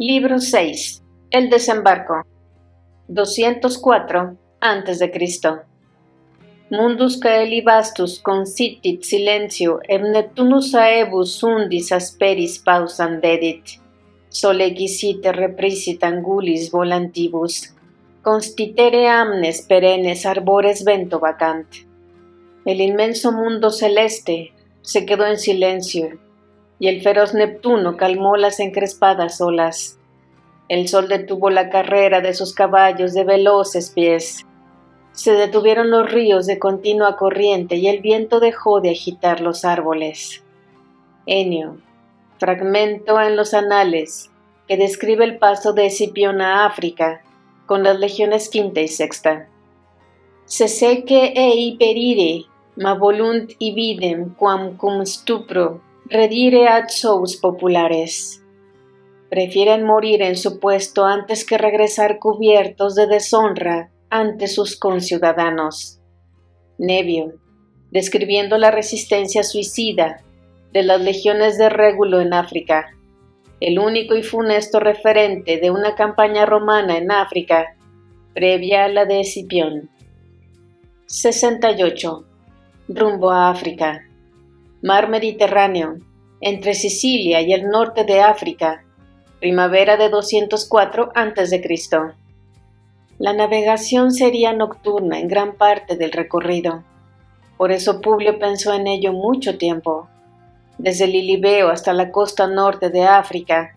Libro 6. El desembarco. 204 a.C. Mundus caeli vastus consitit silencio et Neptunus aebus undis asperis pausam dedit. Sole quisite reprisit angulis volantibus. Constitere amnes perennes arbores vento vacant. El inmenso mundo celeste se quedó en silencio, y el feroz Neptuno calmó las encrespadas olas. El sol detuvo la carrera de sus caballos de veloces pies. Se detuvieron los ríos de continua corriente y el viento dejó de agitar los árboles. Enio, fragmento en los anales que describe el paso de Escipión a África con las legiones quinta y sexta. Sesece ei perire, ma volunt ibidem quam cum stupro redire ad sous populares. Prefieren morir en su puesto antes que regresar cubiertos de deshonra ante sus conciudadanos. Nevio, describiendo la resistencia suicida de las legiones de Régulo en África, el único y funesto referente de una campaña romana en África, previa a la de Escipión. 68. Rumbo a África. Mar Mediterráneo, entre Sicilia y el norte de África, primavera de 204 a.C. La navegación sería nocturna en gran parte del recorrido. Por eso Publio pensó en ello mucho tiempo. Desde Lilibeo hasta la costa norte de África,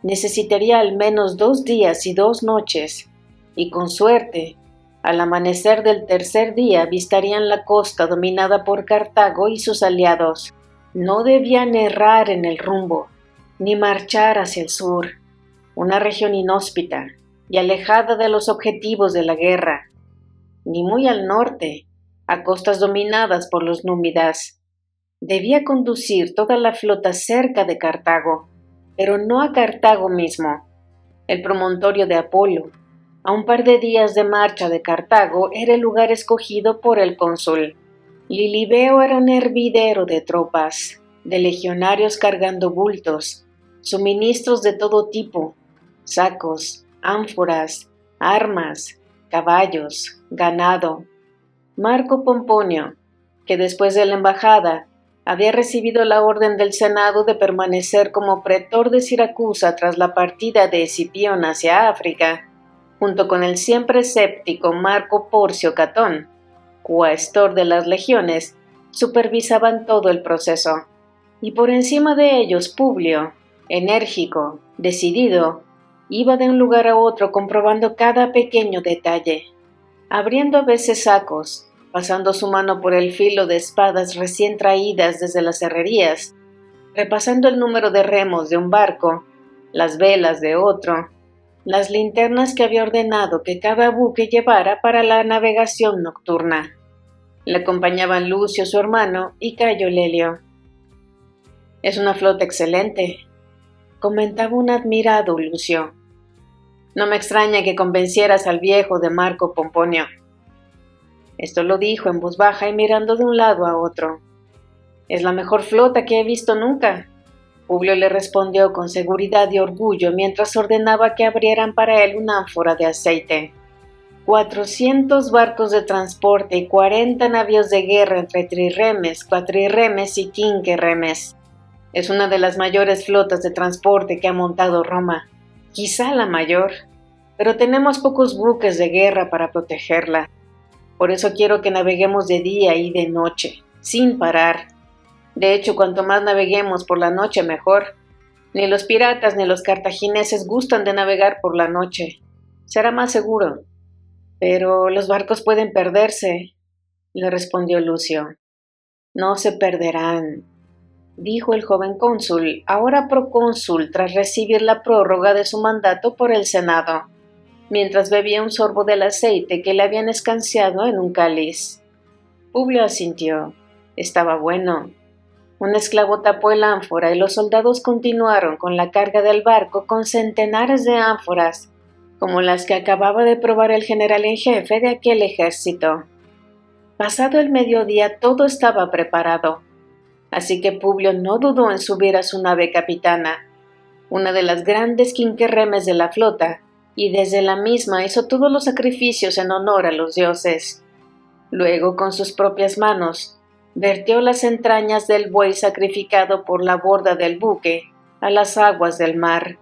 necesitaría al menos 2 días y 2 noches, y con suerte, al amanecer del tercer día avistarían la costa dominada por Cartago y sus aliados. No debían errar en el rumbo, ni marchar hacia el sur, una región inhóspita y alejada de los objetivos de la guerra, ni muy al norte, a costas dominadas por los númidas. Debía conducir toda la flota cerca de Cartago, pero no a Cartago mismo. El promontorio de Apolo, a un par de días de marcha de Cartago, era el lugar escogido por el cónsul. Lilibeo era un hervidero de tropas, de legionarios cargando bultos, suministros de todo tipo, sacos, ánforas, armas, caballos, ganado. Marco Pomponio, que después de la embajada había recibido la orden del Senado de permanecer como pretor de Siracusa tras la partida de Escipión hacia África, junto con el siempre escéptico Marco Porcio Catón, cuaestor de las legiones, supervisaban todo el proceso, y por encima de ellos Publio, enérgico, decidido, iba de un lugar a otro comprobando cada pequeño detalle, abriendo a veces sacos, pasando su mano por el filo de espadas recién traídas desde las herrerías, repasando el número de remos de un barco, las velas de otro, las linternas que había ordenado que cada buque llevara para la navegación nocturna. Le acompañaban Lucio, su hermano, y Cayo Lelio. «Es una flota excelente», comentaba un admirado Lucio. «No me extraña que convencieras al viejo de Marco Pomponio». Esto lo dijo en voz baja y mirando de un lado a otro. «Es la mejor flota que he visto nunca», Publio le respondió con seguridad y orgullo mientras ordenaba que abrieran para él una ánfora de aceite. 400 barcos de transporte y 40 navíos de guerra entre trirremes, cuatrirremes y quinquerremes. Es una de las mayores flotas de transporte que ha montado Roma, quizá la mayor, pero tenemos pocos buques de guerra para protegerla. Por eso quiero que naveguemos de día y de noche, sin parar. De hecho, cuanto más naveguemos por la noche, mejor. Ni los piratas ni los cartagineses gustan de navegar por la noche. Será más seguro. Pero los barcos pueden perderse, le respondió Lucio. No se perderán, dijo el joven cónsul, ahora procónsul tras recibir la prórroga de su mandato por el Senado, mientras bebía un sorbo del aceite que le habían escanciado en un cáliz. Publio asintió. Estaba bueno. Un esclavo tapó el ánfora y los soldados continuaron con la carga del barco con centenares de ánforas, como las que acababa de probar el general en jefe de aquel ejército. Pasado el mediodía todo estaba preparado, así que Publio no dudó en subir a su nave capitana, una de las grandes quinquerremes de la flota, y desde la misma hizo todos los sacrificios en honor a los dioses. Luego, con sus propias manos, vertió las entrañas del buey sacrificado por la borda del buque a las aguas del mar,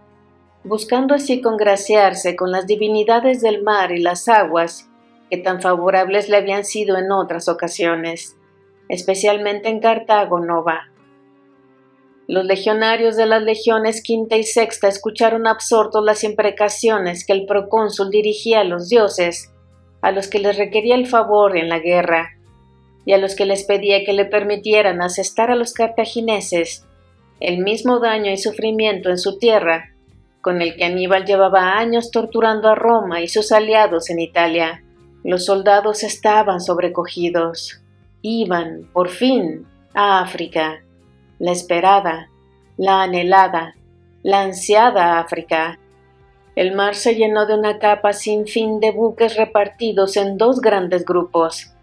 buscando así congraciarse con las divinidades del mar y las aguas que tan favorables le habían sido en otras ocasiones, especialmente en Cartago Nova. Los legionarios de las legiones quinta y sexta escucharon absortos las imprecaciones que el procónsul dirigía a los dioses, a los que les requería el favor en la guerra, y a los que les pedía que le permitieran asestar a los cartagineses el mismo daño y sufrimiento en su tierra, con el que Aníbal llevaba años torturando a Roma y sus aliados en Italia. Los soldados estaban sobrecogidos. Iban, por fin, a África, la esperada, la anhelada, la ansiada África. El mar se llenó de una capa sin fin de buques repartidos en dos grandes grupos.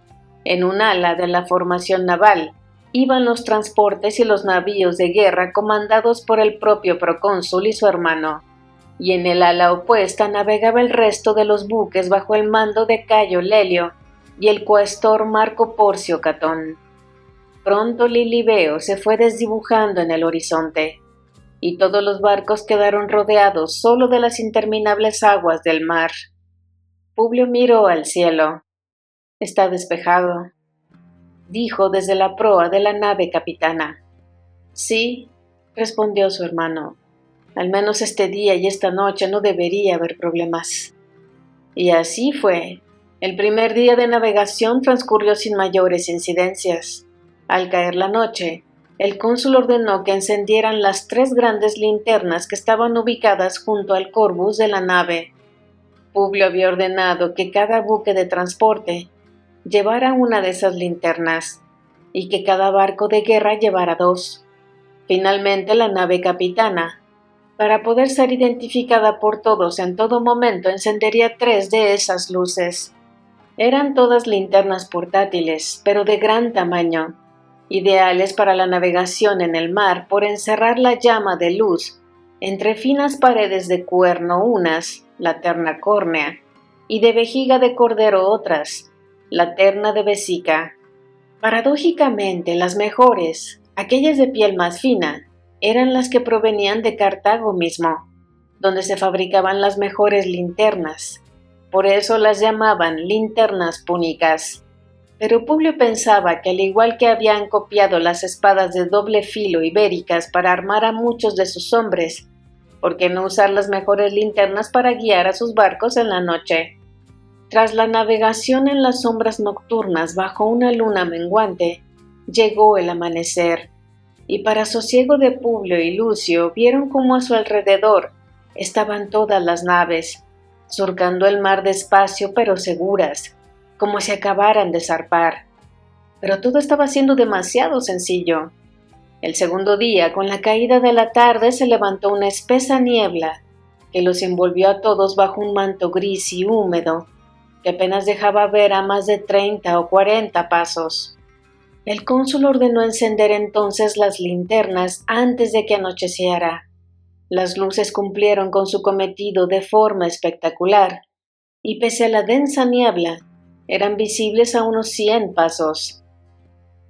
En un ala de la formación naval iban los transportes y los navíos de guerra comandados por el propio procónsul y su hermano, y en el ala opuesta navegaba el resto de los buques bajo el mando de Cayo Lelio y el cuestor Marco Porcio Catón. Pronto Lilibeo se fue desdibujando en el horizonte, y todos los barcos quedaron rodeados solo de las interminables aguas del mar. Publio miró al cielo. «Está despejado», dijo desde la proa de la nave capitana. «Sí», respondió su hermano, «al menos este día y esta noche no debería haber problemas». Y así fue. El primer día de navegación transcurrió sin mayores incidencias. Al caer la noche, el cónsul ordenó que encendieran las 3 grandes linternas que estaban ubicadas junto al corbus de la nave. Publio había ordenado que cada buque de transporte llevara una de esas linternas y que cada barco de guerra llevara 2. Finalmente, la nave capitana, para poder ser identificada por todos en todo momento, encendería 3 de esas luces. Eran todas linternas portátiles, pero de gran tamaño, ideales para la navegación en el mar por encerrar la llama de luz entre finas paredes de cuerno unas, la terna córnea, y de vejiga de cordero otras, la terna de vesica. Paradójicamente, las mejores, aquellas de piel más fina, eran las que provenían de Cartago mismo, donde se fabricaban las mejores linternas. Por eso las llamaban linternas púnicas. Pero Publio pensaba que al igual que habían copiado las espadas de doble filo ibéricas para armar a muchos de sus hombres, ¿por qué no usar las mejores linternas para guiar a sus barcos en la noche? Tras la navegación en las sombras nocturnas bajo una luna menguante, llegó el amanecer, y para sosiego de Publio y Lucio vieron cómo a su alrededor estaban todas las naves, surcando el mar despacio pero seguras, como si acabaran de zarpar. Pero todo estaba siendo demasiado sencillo. El segundo día, con la caída de la tarde, se levantó una espesa niebla que los envolvió a todos bajo un manto gris y húmedo, que apenas dejaba ver a más de 30 o 40 pasos. El cónsul ordenó encender entonces las linternas antes de que anocheciera. Las luces cumplieron con su cometido de forma espectacular, y pese a la densa niebla, eran visibles a unos 100 pasos.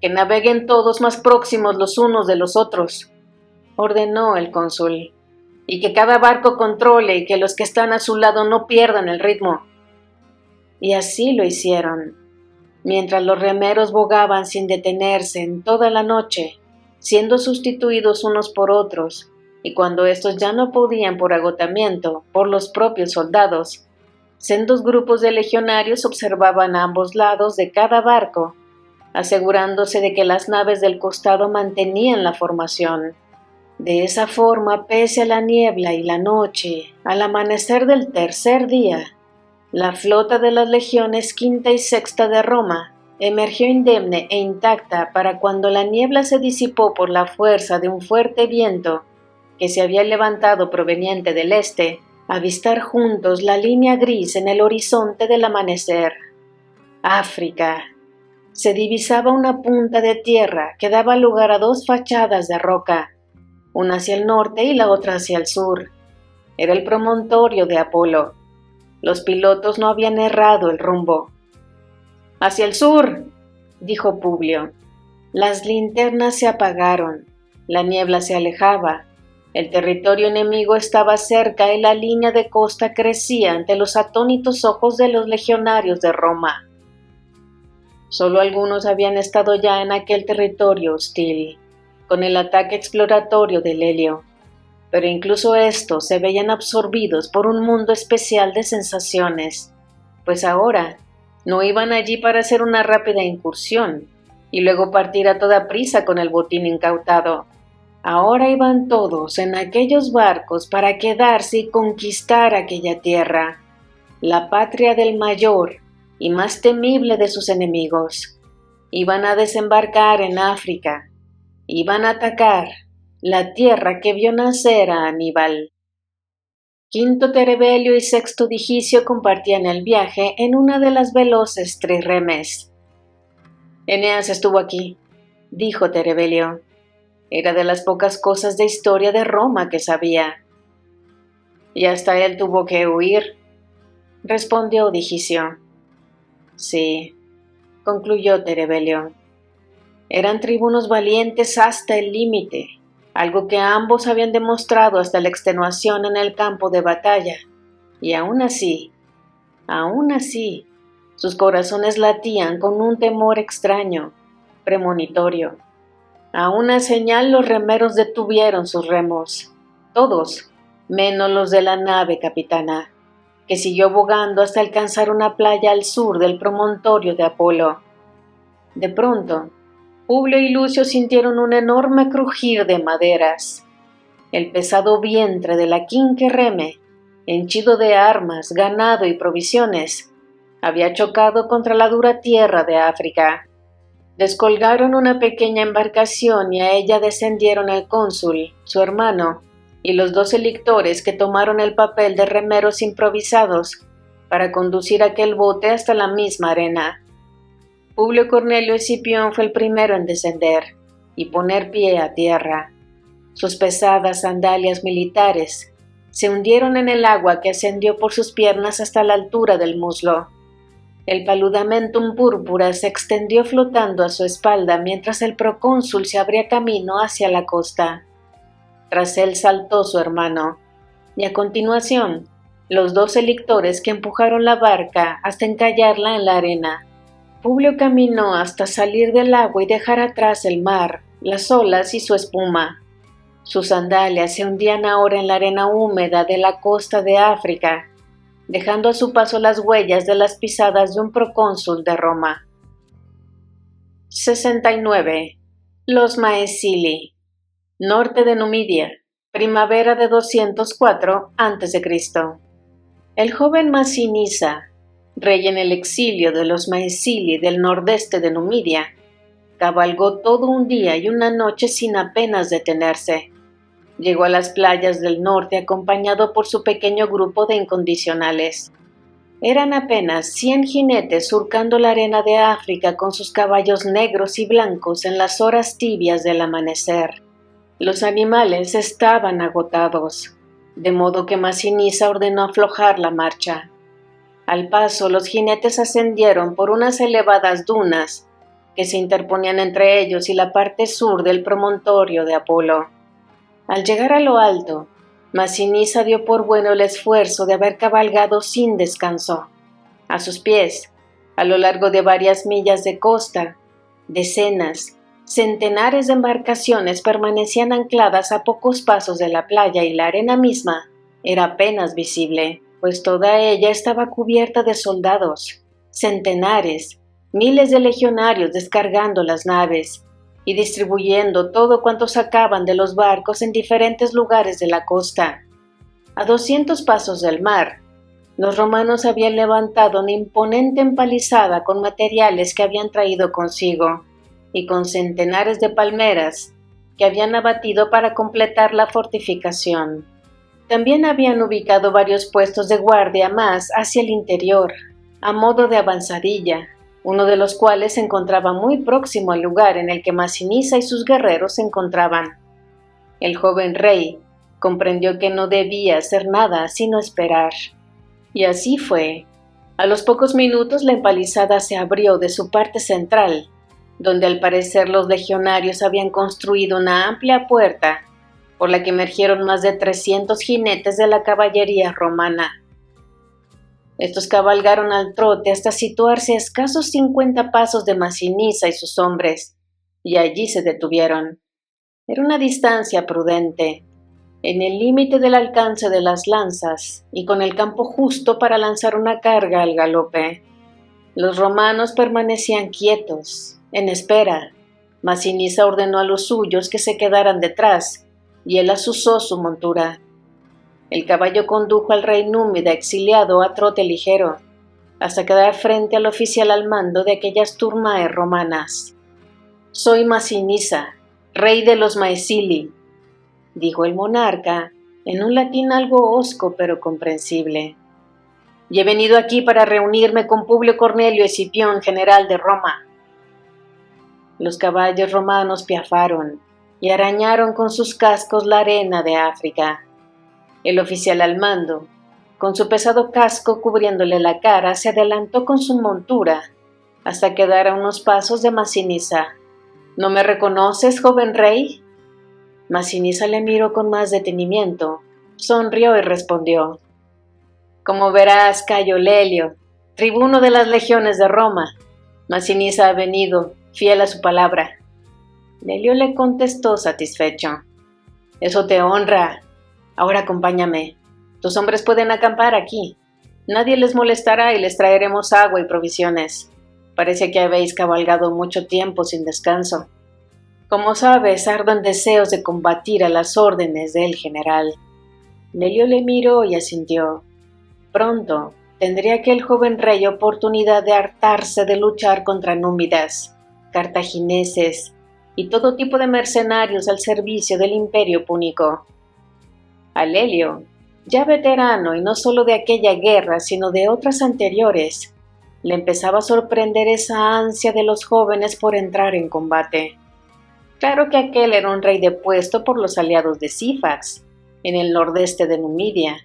«Que naveguen todos más próximos los unos de los otros», ordenó el cónsul, «y que cada barco controle y que los que están a su lado no pierdan el ritmo». Y así lo hicieron. Mientras los remeros bogaban sin detenerse en toda la noche, siendo sustituidos unos por otros, y cuando estos ya no podían por agotamiento, por los propios soldados, sendos grupos de legionarios observaban a ambos lados de cada barco, asegurándose de que las naves del costado mantenían la formación. De esa forma, pese a la niebla y la noche, al amanecer del tercer día, la flota de las legiones quinta y sexta de Roma emergió indemne e intacta para cuando la niebla se disipó por la fuerza de un fuerte viento que se había levantado proveniente del este, avistar juntos la línea gris en el horizonte del amanecer. África. Se divisaba una punta de tierra que daba lugar a 2 fachadas de roca, una hacia el norte y la otra hacia el sur. Era el promontorio de Apolo. Los pilotos no habían errado el rumbo. «¡Hacia el sur!», dijo Publio. Las linternas se apagaron, la niebla se alejaba, el territorio enemigo estaba cerca y la línea de costa crecía ante los atónitos ojos de los legionarios de Roma. Solo algunos habían estado ya en aquel territorio hostil, con el ataque exploratorio de Lelio, pero incluso estos se veían absorbidos por un mundo especial de sensaciones, pues ahora no iban allí para hacer una rápida incursión y luego partir a toda prisa con el botín incautado. Ahora iban todos en aquellos barcos para quedarse y conquistar aquella tierra, la patria del mayor y más temible de sus enemigos. Iban a desembarcar en África, iban a atacar la tierra que vio nacer a Aníbal. Quinto Terebelio y Sexto Digicio compartían el viaje en una de las veloces trirremes. «Eneas estuvo aquí», dijo Terebelio. Era de las pocas cosas de historia de Roma que sabía. «Y hasta él tuvo que huir», respondió Digicio. «Sí», concluyó Terebelio. «Eran tribunos valientes hasta el límite, algo que ambos habían demostrado hasta la extenuación en el campo de batalla, y aún así, sus corazones latían con un temor extraño, premonitorio. A una señal los remeros detuvieron sus remos, todos, menos los de la nave capitana, que siguió bogando hasta alcanzar una playa al sur del promontorio de Apolo. De pronto, Publio y Lucio sintieron un enorme crujir de maderas. El pesado vientre de la quinquerreme, henchido de armas, ganado y provisiones, había chocado contra la dura tierra de África. Descolgaron una pequeña embarcación y a ella descendieron el cónsul, su hermano, y los 12 lictores que tomaron el papel de remeros improvisados para conducir aquel bote hasta la misma arena. Publio Cornelio Escipión fue el primero en descender y poner pie a tierra. Sus pesadas sandalias militares se hundieron en el agua que ascendió por sus piernas hasta la altura del muslo. El paludamentum púrpura se extendió flotando a su espalda mientras el procónsul se abría camino hacia la costa. Tras él saltó su hermano, y a continuación, los 12 lictores que empujaron la barca hasta encallarla en la arena. Publio caminó hasta salir del agua y dejar atrás el mar, las olas y su espuma. Sus sandalias se hundían ahora en la arena húmeda de la costa de África, dejando a su paso las huellas de las pisadas de un procónsul de Roma. 69. Los Maesili. Norte de Numidia, primavera de 204 a.C. El joven Masinisa, rey en el exilio de los Maesili del nordeste de Numidia, cabalgó todo un día y una noche sin apenas detenerse. Llegó a las playas del norte acompañado por su pequeño grupo de incondicionales. Eran apenas 100 jinetes surcando la arena de África con sus caballos negros y blancos en las horas tibias del amanecer. Los animales estaban agotados, de modo que Masinisa ordenó aflojar la marcha. Al paso, los jinetes ascendieron por unas elevadas dunas que se interponían entre ellos y la parte sur del promontorio de Apolo. Al llegar a lo alto, Masinisa dio por bueno el esfuerzo de haber cabalgado sin descanso. A sus pies, a lo largo de varias millas de costa, decenas, centenares de embarcaciones permanecían ancladas a pocos pasos de la playa y la arena misma era apenas visible, pues toda ella estaba cubierta de soldados, centenares, miles de legionarios descargando las naves y distribuyendo todo cuanto sacaban de los barcos en diferentes lugares de la costa. A 200 pasos del mar, los romanos habían levantado una imponente empalizada con materiales que habían traído consigo y con centenares de palmeras que habían abatido para completar la fortificación. También habían ubicado varios puestos de guardia más hacia el interior, a modo de avanzadilla, uno de los cuales se encontraba muy próximo al lugar en el que Masinisa y sus guerreros se encontraban. El joven rey comprendió que no debía hacer nada sino esperar. Y así fue. A los pocos minutos la empalizada se abrió de su parte central, donde al parecer los legionarios habían construido una amplia puerta por la que emergieron más de 300 jinetes de la caballería romana. Estos cabalgaron al trote hasta situarse a escasos 50 pasos de Masinisa y sus hombres, y allí se detuvieron. Era una distancia prudente, en el límite del alcance de las lanzas y con el campo justo para lanzar una carga al galope. Los romanos permanecían quietos, en espera. Masinisa ordenó a los suyos que se quedaran detrás y él asusó su montura. El caballo condujo al rey númida exiliado a trote ligero, hasta quedar frente al oficial al mando de aquellas turmae romanas. «Soy Masinisa, rey de los Maesili», dijo el monarca, en un latín algo hosco pero comprensible. «Y he venido aquí para reunirme con Publio Cornelio Escipión, general de Roma». Los caballos romanos piafaron y arañaron con sus cascos la arena de África. El oficial al mando, con su pesado casco cubriéndole la cara, se adelantó con su montura hasta quedar a unos pasos de Masinisa. «¿No me reconoces, joven rey?». Masinisa le miró con más detenimiento, sonrió y respondió: «Como verás, Cayo Lelio, tribuno de las legiones de Roma, Masinisa ha venido, fiel a su palabra». Lelio le contestó satisfecho: «Eso te honra. Ahora acompáñame. Tus hombres pueden acampar aquí. Nadie les molestará y les traeremos agua y provisiones. Parece que habéis cabalgado mucho tiempo sin descanso. Como sabes, ardo en deseos de combatir a las órdenes del general». Lelio le miró y asintió. Pronto tendría aquel joven rey oportunidad de hartarse de luchar contra númidas, cartagineses y todo tipo de mercenarios al servicio del imperio púnico. A Lelio, ya veterano y no solo de aquella guerra sino de otras anteriores, le empezaba a sorprender esa ansia de los jóvenes por entrar en combate. Claro que aquel era un rey depuesto por los aliados de Sífax, en el nordeste de Numidia,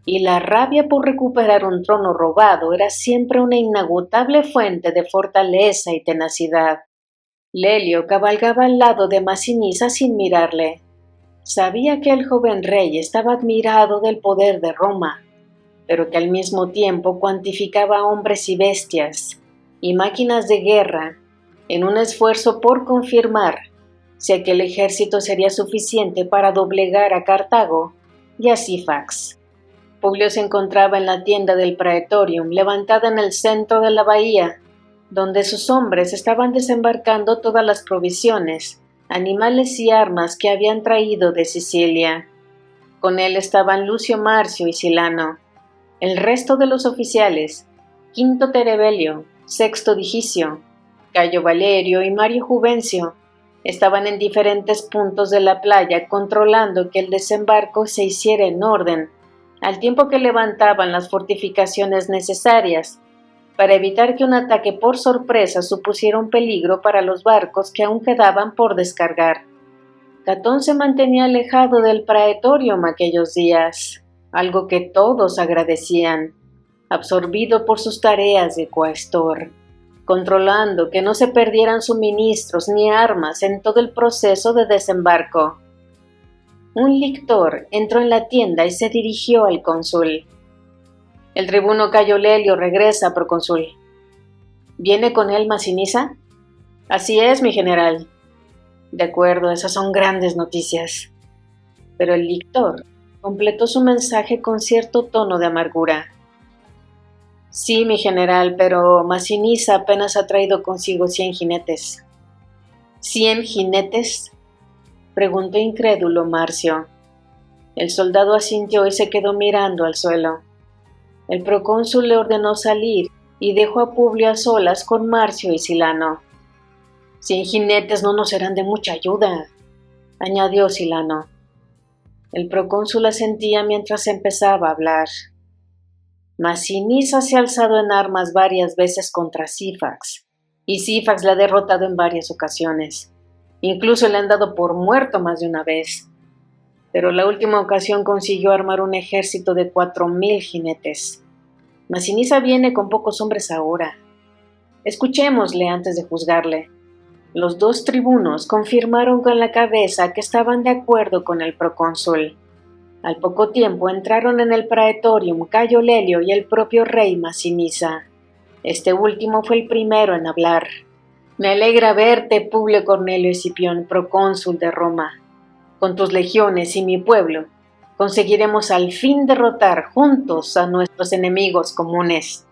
y la rabia por recuperar un trono robado era siempre una inagotable fuente de fortaleza y tenacidad. Lelio cabalgaba al lado de Masinisa sin mirarle. Sabía que el joven rey estaba admirado del poder de Roma, pero que al mismo tiempo cuantificaba hombres y bestias y máquinas de guerra en un esfuerzo por confirmar si aquel ejército sería suficiente para doblegar a Cartago y a Sífax. Publio se encontraba en la tienda del Praetorium, levantada en el centro de la bahía, donde sus hombres estaban desembarcando todas las provisiones, animales y armas que habían traído de Sicilia. Con él estaban Lucio Marcio y Silano. El resto de los oficiales, Quinto Terebelio, Sexto Digicio, Cayo Valerio y Mario Juvencio, estaban en diferentes puntos de la playa controlando que el desembarco se hiciera en orden, al tiempo que levantaban las fortificaciones necesarias para evitar que un ataque por sorpresa supusiera un peligro para los barcos que aún quedaban por descargar. Catón se mantenía alejado del Praetorium aquellos días, algo que todos agradecían, absorbido por sus tareas de coastor, controlando que no se perdieran suministros ni armas en todo el proceso de desembarco. Un lictor entró en la tienda y se dirigió al cónsul. «El tribuno Cayo Lelio regresa, procónsul». «¿Viene con él Masinisa?» «Así es, mi general». «De acuerdo, esas son grandes noticias». Pero el lictor completó su mensaje con cierto tono de amargura. «Sí, mi general, pero Masinisa apenas ha traído consigo 100 jinetes». «¿100 jinetes?», preguntó incrédulo Marcio. El soldado asintió y se quedó mirando al suelo. El procónsul le ordenó salir y dejó a Publio a solas con Marcio y Silano. «100 jinetes no nos serán de mucha ayuda», añadió Silano. El procónsul asentía mientras empezaba a hablar. «Masinisa se ha alzado en armas varias veces contra Sífax, y Sífax la ha derrotado en varias ocasiones. Incluso le han dado por muerto más de una vez. pero la última ocasión consiguió armar un ejército de 4,000 jinetes. Masinisa viene con pocos hombres ahora. Escuchémosle antes de juzgarle. Los 2 tribunos confirmaron con la cabeza que estaban de acuerdo con el procónsul. Al poco tiempo entraron en el praetorium Cayo Lelio y el propio rey Masinisa. Este último fue el primero en hablar. Me alegra verte, Publio Cornelio Escipión, procónsul de Roma. Con tus legiones y mi pueblo, conseguiremos al fin derrotar juntos a nuestros enemigos comunes.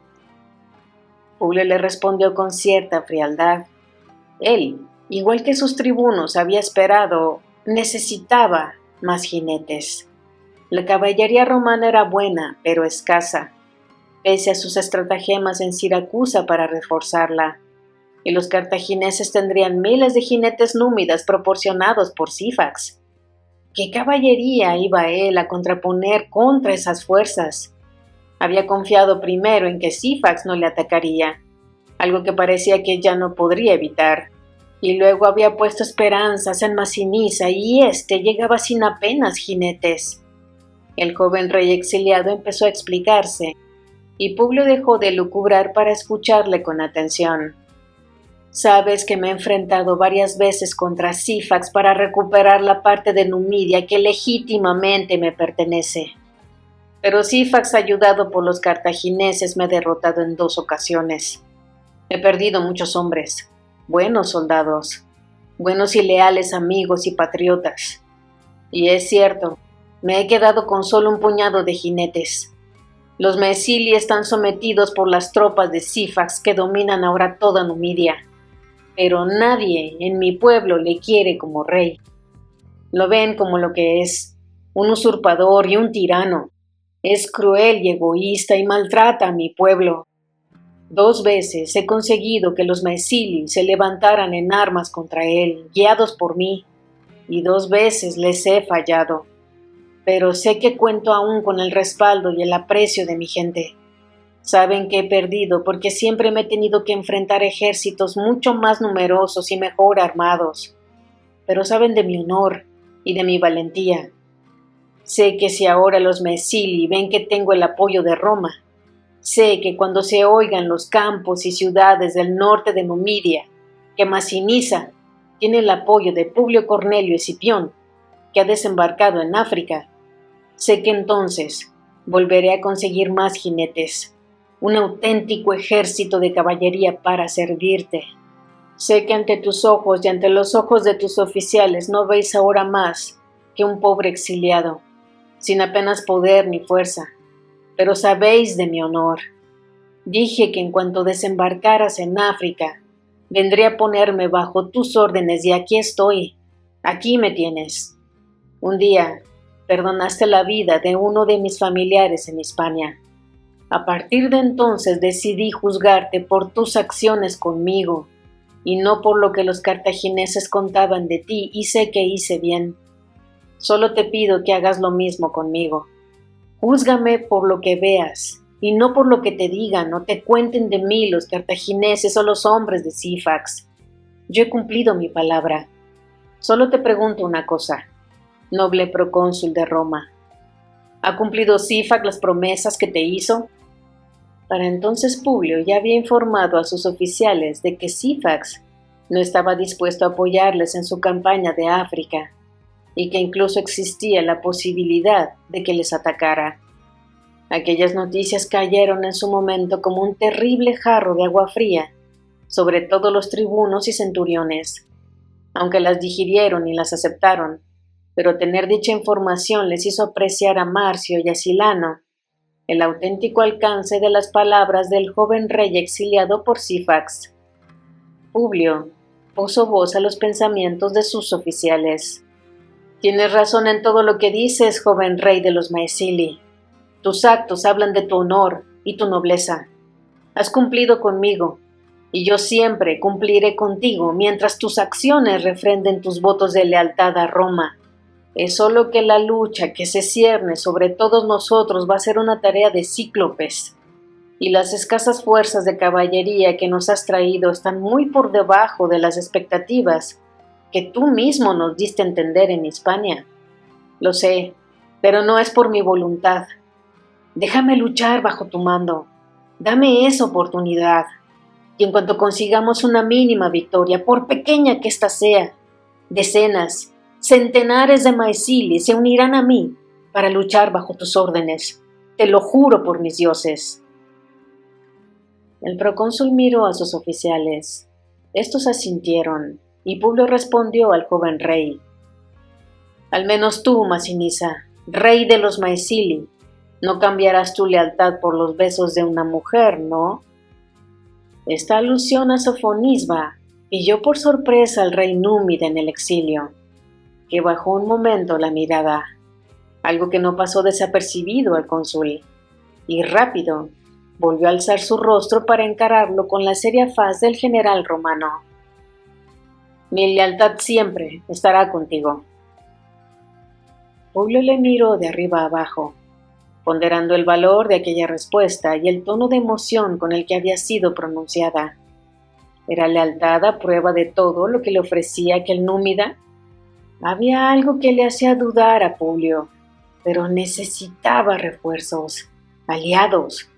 Publio le respondió con cierta frialdad. Él, igual que sus tribunos, había esperado, necesitaba más jinetes. La caballería romana era buena, pero escasa, pese a sus estratagemas en Siracusa para reforzarla, y los cartagineses tendrían miles de jinetes númidas proporcionados por Sífax. ¿Qué caballería iba él a contraponer contra esas fuerzas? Había confiado primero en que Sífax no le atacaría, algo que parecía que ya no podría evitar, y luego había puesto esperanzas en Masinisa y éste llegaba sin apenas jinetes. El joven rey exiliado empezó a explicarse, y Publio dejó de lucubrar para escucharle con atención. Sabes que me he enfrentado varias veces contra Sífax para recuperar la parte de Numidia que legítimamente me pertenece. Pero Sífax, ayudado por los cartagineses, me ha derrotado en 2 ocasiones. He perdido muchos hombres, buenos soldados, buenos y leales amigos y patriotas. Y es cierto, me he quedado con solo un puñado de jinetes. Los Mesili están sometidos por las tropas de Sífax que dominan ahora toda Numidia, pero nadie en mi pueblo le quiere como rey. Lo ven como lo que es, un usurpador y un tirano. Es cruel y egoísta y maltrata a mi pueblo. 2 veces he conseguido que los Mesili se levantaran en armas contra él, guiados por mí, y 2 veces les he fallado. Pero sé que cuento aún con el respaldo y el aprecio de mi gente. Saben que he perdido porque siempre me he tenido que enfrentar ejércitos mucho más numerosos y mejor armados. Pero saben de mi honor y de mi valentía. Sé que si ahora los Mesili ven que tengo el apoyo de Roma, sé que cuando se oigan los campos y ciudades del norte de Numidia, que Masinisa tiene el apoyo de Publio Cornelio Escipión, que ha desembarcado en África, sé que entonces volveré a conseguir más jinetes, un auténtico ejército de caballería para servirte. Sé que ante tus ojos y ante los ojos de tus oficiales no veis ahora más que un pobre exiliado, sin apenas poder ni fuerza, pero sabéis de mi honor. Dije que en cuanto desembarcaras en África, vendré a ponerme bajo tus órdenes y aquí estoy, aquí me tienes. Un día perdonaste la vida de uno de mis familiares en Hispania. A partir de entonces decidí juzgarte por tus acciones conmigo y no por lo que los cartagineses contaban de ti, y sé que hice bien. Solo te pido que hagas lo mismo conmigo. Júzgame por lo que veas y no por lo que te digan o te cuenten de mí los cartagineses o los hombres de Sífax. Yo he cumplido mi palabra. Solo te pregunto una cosa, noble procónsul de Roma. ¿Ha cumplido Sífax las promesas que te hizo? Para entonces Publio ya había informado a sus oficiales de que Sífax no estaba dispuesto a apoyarles en su campaña de África y que incluso existía la posibilidad de que les atacara. Aquellas noticias cayeron en su momento como un terrible jarro de agua fría sobre todos los tribunos y centuriones, aunque las digirieron y las aceptaron, pero tener dicha información les hizo apreciar a Marcio y a Silano el auténtico alcance de las palabras del joven rey exiliado por Sífax. Publio puso voz a los pensamientos de sus oficiales. Tienes razón en todo lo que dices, joven rey de los Maesili. Tus actos hablan de tu honor y tu nobleza. Has cumplido conmigo, y yo siempre cumpliré contigo mientras tus acciones refrenden tus votos de lealtad a Roma. Es solo que la lucha que se cierne sobre todos nosotros va a ser una tarea de cíclopes, y las escasas fuerzas de caballería que nos has traído están muy por debajo de las expectativas que tú mismo nos diste a entender en Hispania. Lo sé, pero no es por mi voluntad. Déjame luchar bajo tu mando. Dame esa oportunidad. Y en cuanto consigamos una mínima victoria, por pequeña que ésta sea, decenas, centenares de maesilis se unirán a mí para luchar bajo tus órdenes. Te lo juro por mis dioses. El procónsul miró a sus oficiales. Estos asintieron, y Publio respondió al joven rey. Al menos tú, Masinisa, rey de los Maesili, no cambiarás tu lealtad por los besos de una mujer, ¿no? Esta alusión a Sofonisba pilló por sorpresa al rey númida en el exilio, que bajó un momento la mirada, algo que no pasó desapercibido al cónsul, y rápido volvió a alzar su rostro para encararlo con la seria faz del general romano. Mi lealtad siempre estará contigo. Publio le miró de arriba a abajo, ponderando el valor de aquella respuesta y el tono de emoción con el que había sido pronunciada. ¿Era lealtad a prueba de todo lo que le ofrecía aquel númida? Había algo que le hacía dudar a Publio, pero necesitaba refuerzos, aliados,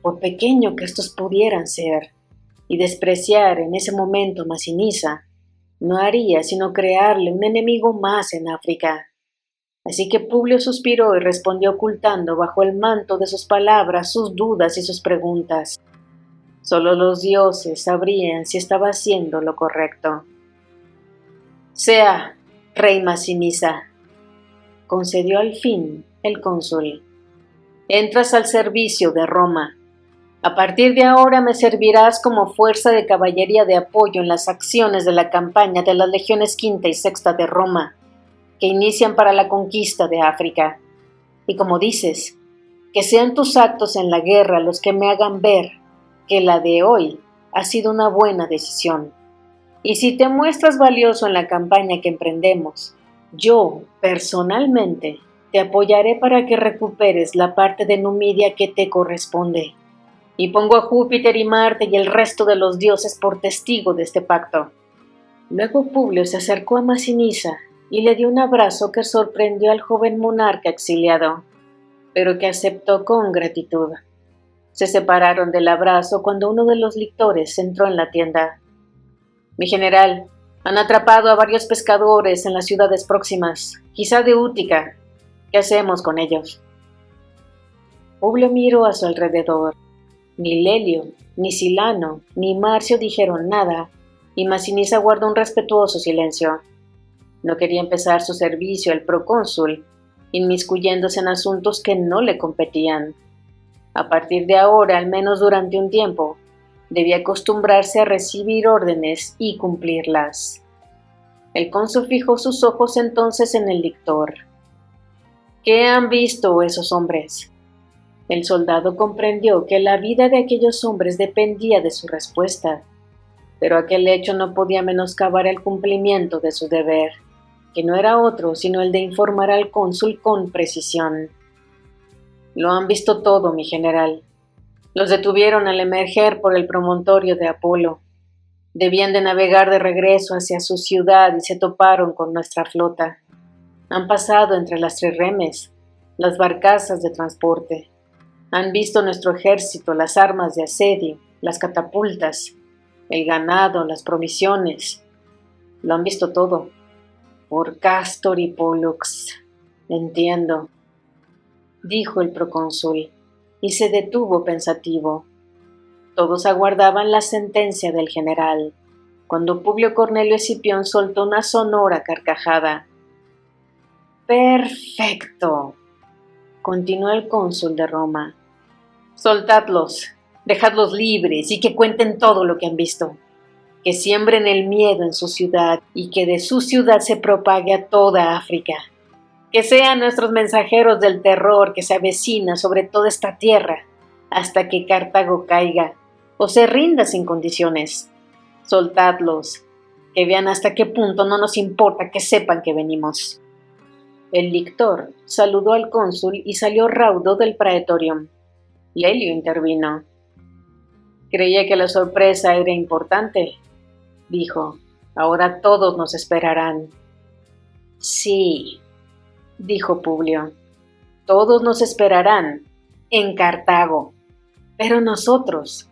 por pequeño que estos pudieran ser, y despreciar en ese momento Masinisa no haría sino crearle un enemigo más en África. Así que Publio suspiró y respondió ocultando bajo el manto de sus palabras sus dudas y sus preguntas. Solo los dioses sabrían si estaba haciendo lo correcto. Sea, rey Masinisa, concedió al fin el cónsul. Entras al servicio de Roma. A partir de ahora me servirás como fuerza de caballería de apoyo en las acciones de la campaña de las legiones quinta y sexta de Roma, que inician para la conquista de África. Y como dices, que sean tus actos en la guerra los que me hagan ver que la de hoy ha sido una buena decisión. Y si te muestras valioso en la campaña que emprendemos, yo, personalmente, te apoyaré para que recuperes la parte de Numidia que te corresponde. Y pongo a Júpiter y Marte y el resto de los dioses por testigo de este pacto. Luego Publio se acercó a Masinisa y le dio un abrazo que sorprendió al joven monarca exiliado, pero que aceptó con gratitud. Se separaron del abrazo cuando uno de los lictores entró en la tienda. Mi general, han atrapado a varios pescadores en las ciudades próximas, quizá de Útica. ¿Qué hacemos con ellos? Publio miró a su alrededor. Ni Lelio, ni Silano, ni Marcio dijeron nada, y Masinisa guardó un respetuoso silencio. No quería empezar su servicio al procónsul, inmiscuyéndose en asuntos que no le competían. A partir de ahora, al menos durante un tiempo, debía acostumbrarse a recibir órdenes y cumplirlas. El cónsul fijó sus ojos entonces en el lictor. ¿Qué han visto esos hombres? El soldado comprendió que la vida de aquellos hombres dependía de su respuesta, pero aquel hecho no podía menoscabar el cumplimiento de su deber, que no era otro sino el de informar al cónsul con precisión. Lo han visto todo, mi general. Los detuvieron al emerger por el promontorio de Apolo. Debían de navegar de regreso hacia su ciudad y se toparon con nuestra flota. Han pasado entre las trirremes, las barcazas de transporte. Han visto nuestro ejército, las armas de asedio, las catapultas, el ganado, las provisiones. Lo han visto todo. Por Castor y Pollux. Entiendo, dijo el procónsul, y se detuvo pensativo. Todos aguardaban la sentencia del general, cuando Publio Cornelio Escipión soltó una sonora carcajada. ¡Perfecto!, continuó el cónsul de Roma. Soltadlos, dejadlos libres y que cuenten todo lo que han visto. Que siembren el miedo en su ciudad y que de su ciudad se propague a toda África. Que sean nuestros mensajeros del terror que se avecina sobre toda esta tierra hasta que Cartago caiga o se rinda sin condiciones. Soltadlos, que vean hasta qué punto no nos importa que sepan que venimos. El lictor saludó al cónsul y salió raudo del praetorium. Lelio intervino. Creía que la sorpresa era importante, dijo. Ahora todos nos esperarán. Sí, dijo Publio. Todos nos esperarán en Cartago. Pero nosotros,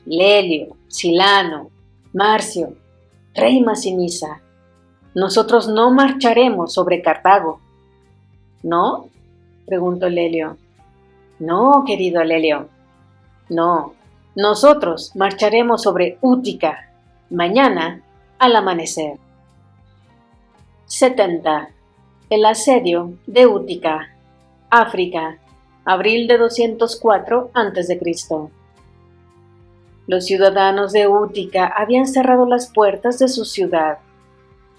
Lelio, Silano, Marcio, rey Masinisa, nosotros no marcharemos sobre Cartago. ¿No? Preguntó Lelio. No, querido Lelio. No, nosotros marcharemos sobre Útica, mañana al amanecer. 70. El asedio de Útica, África, abril de 204 a.C. Los ciudadanos de Útica habían cerrado las puertas de su ciudad.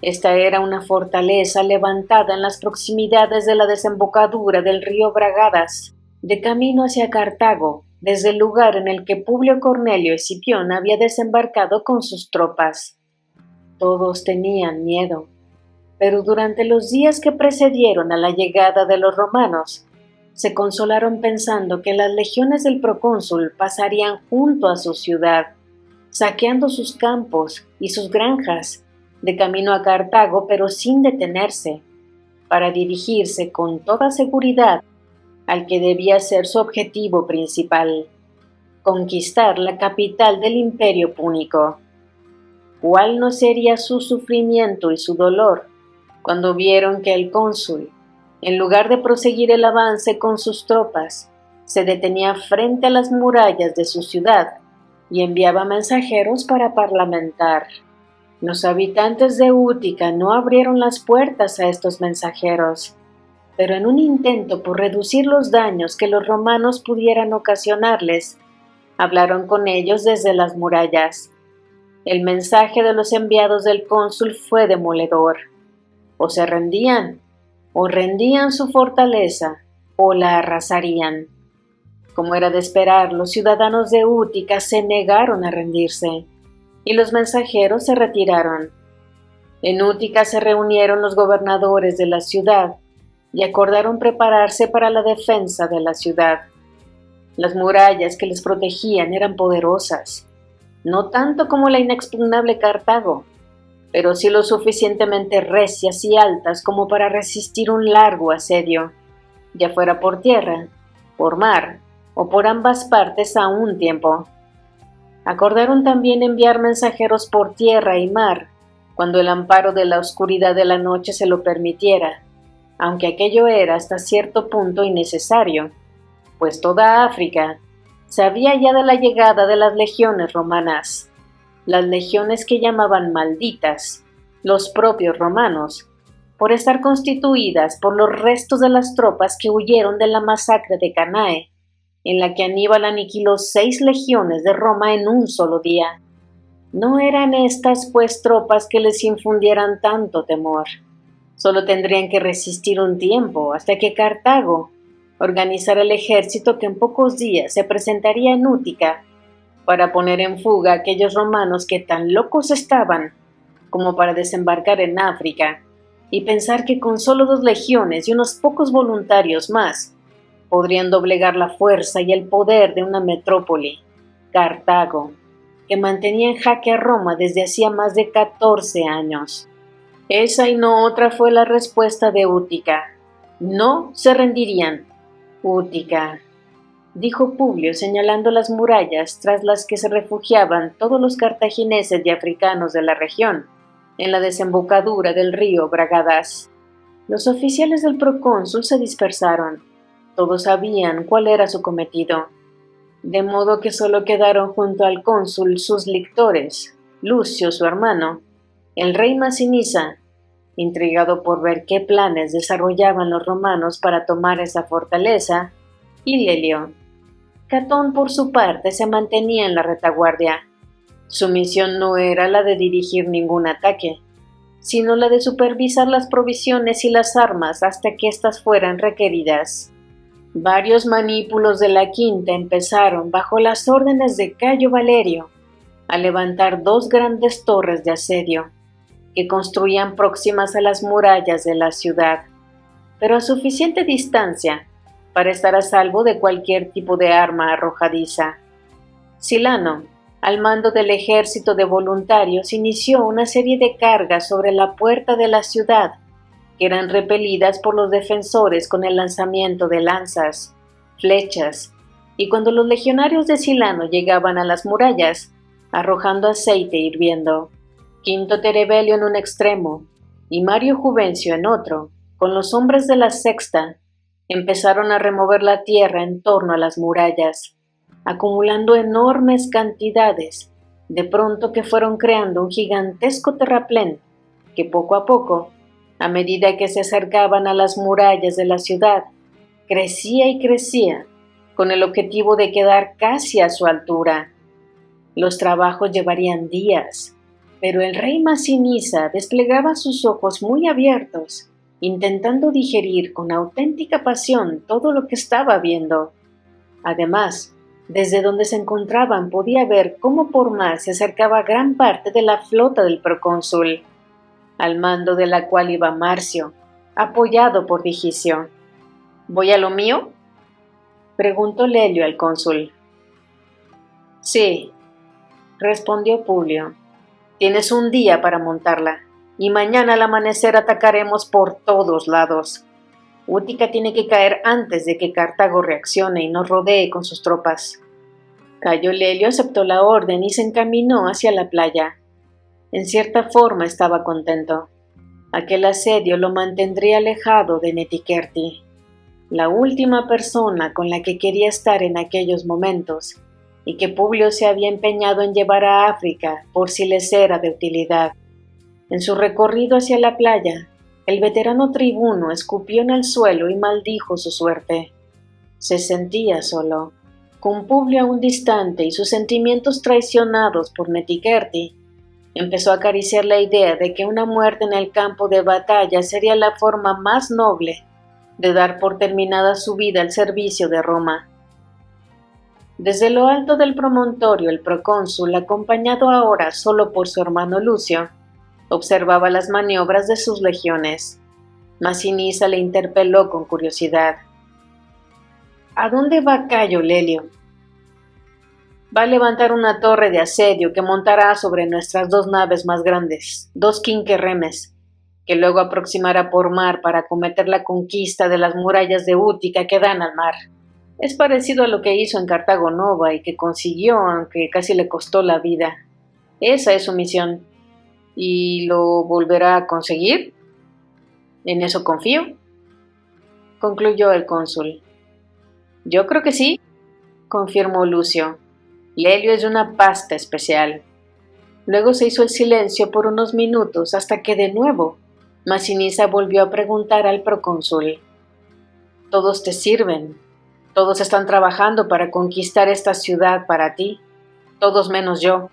Esta era una fortaleza levantada en las proximidades de la desembocadura del río Bragadas, de camino hacia Cartago, desde el lugar en el que Publio Cornelio Escipión había desembarcado con sus tropas. Todos tenían miedo, pero durante los días que precedieron a la llegada de los romanos, se consolaron pensando que las legiones del procónsul pasarían junto a su ciudad, saqueando sus campos y sus granjas, de camino a Cartago, pero sin detenerse, para dirigirse con toda seguridad al que debía ser su objetivo principal: conquistar la capital del imperio púnico. ¿Cuál no sería su sufrimiento y su dolor cuando vieron que el cónsul, en lugar de proseguir el avance con sus tropas, se detenía frente a las murallas de su ciudad y enviaba mensajeros para parlamentar? Los habitantes de Útica no abrieron las puertas a estos mensajeros, pero en un intento por reducir los daños que los romanos pudieran ocasionarles, hablaron con ellos desde las murallas. El mensaje de los enviados del cónsul fue demoledor. O se rendían, o rendían su fortaleza, o la arrasarían. Como era de esperar, los ciudadanos de Útica se negaron a rendirse, y los mensajeros se retiraron. En Útica se reunieron los gobernadores de la ciudad y acordaron prepararse para la defensa de la ciudad. Las murallas que les protegían eran poderosas, no tanto como la inexpugnable Cartago, pero sí lo suficientemente recias y altas como para resistir un largo asedio, ya fuera por tierra, por mar o por ambas partes a un tiempo. Acordaron también enviar mensajeros por tierra y mar, cuando el amparo de la oscuridad de la noche se lo permitiera, aunque aquello era hasta cierto punto innecesario, pues toda África sabía ya de la llegada de las legiones romanas, las legiones que llamaban malditas, los propios romanos, por estar constituidas por los restos de las tropas que huyeron de la masacre de Canae, en la que Aníbal aniquiló 6 legiones de Roma en un solo día. No eran estas, pues, tropas que les infundieran tanto temor. Solo tendrían que resistir un tiempo hasta que Cartago organizara el ejército que en pocos días se presentaría en Útica para poner en fuga a aquellos romanos que tan locos estaban como para desembarcar en África y pensar que con solo 2 legiones y unos pocos voluntarios más podrían doblegar la fuerza y el poder de una metrópoli, Cartago, que mantenía en jaque a Roma desde hacía más de 14 años. Esa y no otra fue la respuesta de Útica. No se rendirían. Útica, dijo Publio señalando las murallas tras las que se refugiaban todos los cartagineses y africanos de la región, en la desembocadura del río Bragadas. Los oficiales del procónsul se dispersaron. Todos sabían cuál era su cometido, de modo que solo quedaron junto al cónsul sus lictores, Lucio su hermano, el rey Masinisa, intrigado por ver qué planes desarrollaban los romanos para tomar esa fortaleza, y Lelio. Catón, por su parte, se mantenía en la retaguardia. Su misión no era la de dirigir ningún ataque, sino la de supervisar las provisiones y las armas hasta que éstas fueran requeridas. Varios manípulos de la quinta empezaron, bajo las órdenes de Cayo Valerio, a levantar 2 grandes torres de asedio, que construían próximas a las murallas de la ciudad, pero a suficiente distancia para estar a salvo de cualquier tipo de arma arrojadiza. Silano, al mando del ejército de voluntarios, inició una serie de cargas sobre la puerta de la ciudad que eran repelidas por los defensores con el lanzamiento de lanzas, flechas, y cuando los legionarios de Silano llegaban a las murallas, arrojando aceite hirviendo, Quinto Terebelio en un extremo y Mario Juvencio en otro, con los hombres de la sexta, empezaron a remover la tierra en torno a las murallas, acumulando enormes cantidades, de pronto que fueron creando un gigantesco terraplén que poco a poco, a medida que se acercaban a las murallas de la ciudad, crecía y crecía, con el objetivo de quedar casi a su altura. Los trabajos llevarían días, pero el rey Masinisa desplegaba sus ojos muy abiertos, intentando digerir con auténtica pasión todo lo que estaba viendo. Además, desde donde se encontraban podía ver cómo por mar se acercaba gran parte de la flota del procónsul, al mando de la cual iba Marcio, apoyado por Digicio. ¿Voy a lo mío?, preguntó Lelio al cónsul. Sí, respondió Publio. Tienes un día para montarla, y mañana al amanecer atacaremos por todos lados. Útica tiene que caer antes de que Cartago reaccione y nos rodee con sus tropas. Cayo Lelio aceptó la orden y se encaminó hacia la playa. En cierta forma estaba contento. Aquel asedio lo mantendría alejado de Netiquerti, la última persona con la que quería estar en aquellos momentos, y que Publio se había empeñado en llevar a África por si les era de utilidad. En su recorrido hacia la playa, el veterano tribuno escupió en el suelo y maldijo su suerte. Se sentía solo, con Publio aún distante y sus sentimientos traicionados por Netiquerti. Empezó a acariciar la idea de que una muerte en el campo de batalla sería la forma más noble de dar por terminada su vida al servicio de Roma. Desde lo alto del promontorio, el procónsul, acompañado ahora solo por su hermano Lucio, observaba las maniobras de sus legiones. Masinisa le interpeló con curiosidad. ¿A dónde va Cayo Lelio? Va a levantar una torre de asedio que montará sobre nuestras 2 naves más grandes, 2 quinquerremes, que luego aproximará por mar para acometer la conquista de las murallas de Útica que dan al mar. Es parecido a lo que hizo en Cartago Nova y que consiguió, aunque casi le costó la vida. Esa es su misión. ¿Y lo volverá a conseguir? En eso confío, concluyó el cónsul. Yo creo que sí, confirmó Lucio. Lelio es una pasta especial. Luego se hizo el silencio por unos minutos hasta que de nuevo Masinisa volvió a preguntar al procónsul. Todos te sirven. Todos están trabajando para conquistar esta ciudad para ti. Todos menos yo.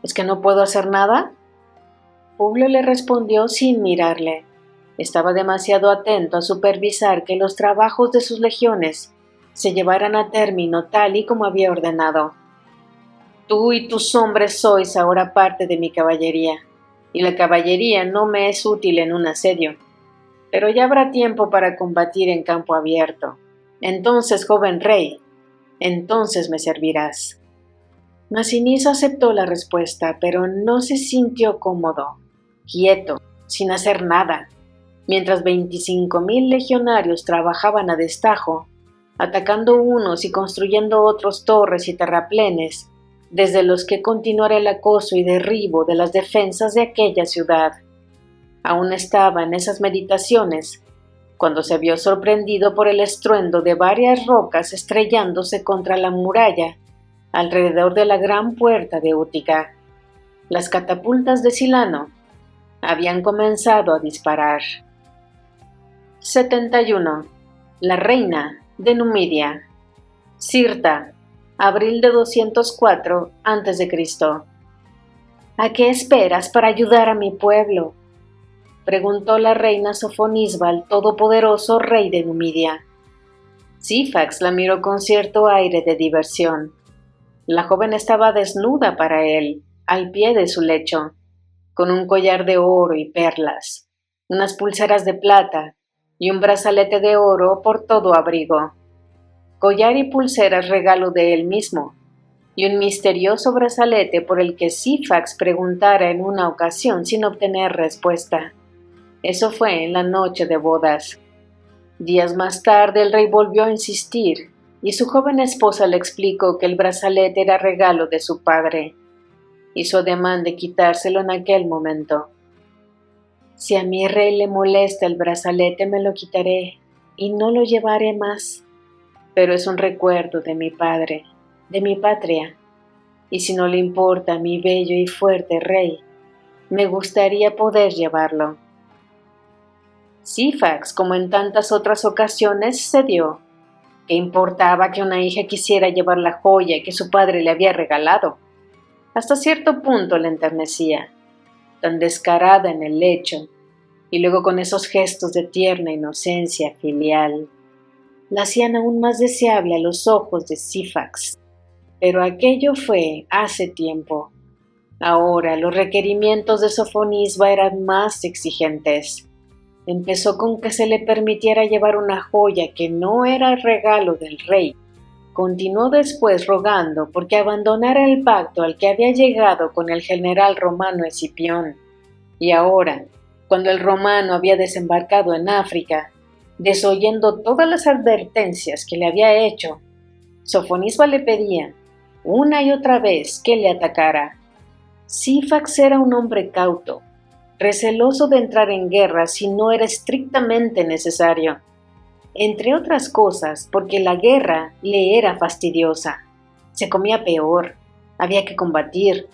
¿Es que no puedo hacer nada? Publio le respondió sin mirarle. Estaba demasiado atento a supervisar que los trabajos de sus legiones se llevaran a término tal y como había ordenado. Tú y tus hombres sois ahora parte de mi caballería, y la caballería no me es útil en un asedio, pero ya habrá tiempo para combatir en campo abierto. Entonces, joven rey, entonces me servirás. Masinisa aceptó la respuesta, pero no se sintió cómodo, quieto, sin hacer nada, mientras 25,000 legionarios trabajaban a destajo, atacando unos y construyendo otros torres y terraplenes, desde los que continuara el acoso y derribo de las defensas de aquella ciudad. Aún estaba en esas meditaciones, cuando se vio sorprendido por el estruendo de varias rocas estrellándose contra la muralla, alrededor de la gran puerta de Útica. Las catapultas de Silano habían comenzado a disparar. 71. La reina de Numidia. Cirta, abril de 204 a.C. ¿A qué esperas para ayudar a mi pueblo?, preguntó la reina Sofonisba al todopoderoso rey de Numidia. Sífax la miró con cierto aire de diversión. La joven estaba desnuda para él, al pie de su lecho, con un collar de oro y perlas, unas pulseras de plata y un brazalete de oro por todo abrigo. Collar y pulseras regalo de él mismo, y un misterioso brazalete por el que Sífax preguntara en una ocasión sin obtener respuesta. Eso fue en la noche de bodas. Días más tarde el rey volvió a insistir, y su joven esposa le explicó que el brazalete era regalo de su padre. Hizo ademán de quitárselo en aquel momento. Si a mi rey le molesta el brazalete, me lo quitaré, y no lo llevaré más. Pero es un recuerdo de mi padre, de mi patria, y si no le importa, mi bello y fuerte rey, me gustaría poder llevarlo. Sífax, como en tantas otras ocasiones, cedió. ¿Qué importaba que una hija quisiera llevar la joya que su padre le había regalado? Hasta cierto punto le enternecía, tan descarada en el lecho, y luego con esos gestos de tierna inocencia filial, la hacían aún más deseable a los ojos de Sífax. Pero aquello fue hace tiempo. Ahora los requerimientos de Sofonisba eran más exigentes. Empezó con que se le permitiera llevar una joya que no era el regalo del rey. Continuó después rogando porque abandonara el pacto al que había llegado con el general romano Escipión. Y ahora, cuando el romano había desembarcado en África, desoyendo todas las advertencias que le había hecho, Sofonisba le pedía, una y otra vez, que le atacara. Sífax era un hombre cauto, receloso de entrar en guerra si no era estrictamente necesario, entre otras cosas porque la guerra le era fastidiosa, se comía peor, había que combatir,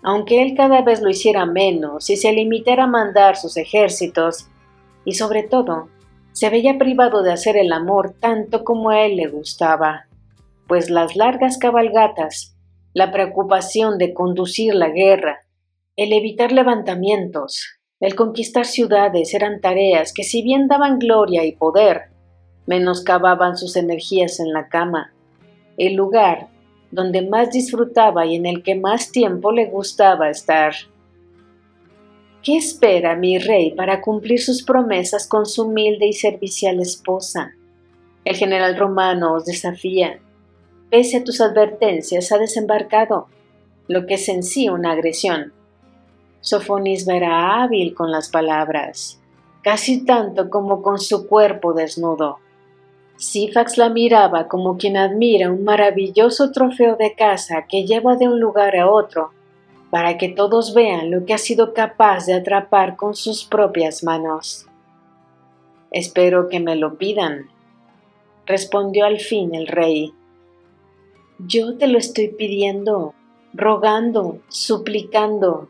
aunque él cada vez lo hiciera menos y se limitara a mandar sus ejércitos, y sobre todo, se veía privado de hacer el amor tanto como a él le gustaba, pues las largas cabalgatas, la preocupación de conducir la guerra, el evitar levantamientos, el conquistar ciudades eran tareas que si bien daban gloria y poder, menoscababan sus energías en la cama, el lugar donde más disfrutaba y en el que más tiempo le gustaba estar. ¿Qué espera mi rey para cumplir sus promesas con su humilde y servicial esposa? El general romano os desafía. Pese a tus advertencias, ha desembarcado, lo que es en sí una agresión. Sofonisba era hábil con las palabras, casi tanto como con su cuerpo desnudo. Sífax la miraba como quien admira un maravilloso trofeo de caza que lleva de un lugar a otro, para que todos vean lo que ha sido capaz de atrapar con sus propias manos. Espero que me lo pidan, respondió al fin el rey. Yo te lo estoy pidiendo, rogando, suplicando,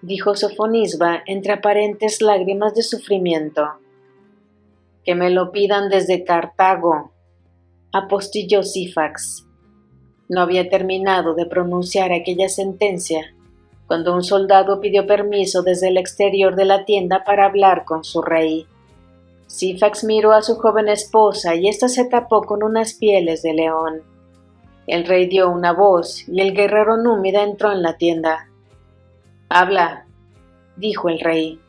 dijo Sofonisba entre aparentes lágrimas de sufrimiento. Que me lo pidan desde Cartago, apostilló Sífax. No había terminado de pronunciar aquella sentencia cuando un soldado pidió permiso desde el exterior de la tienda para hablar con su rey. Sífax miró a su joven esposa y ésta se tapó con unas pieles de león. El rey dio una voz y el guerrero númida entró en la tienda. Habla, dijo el rey.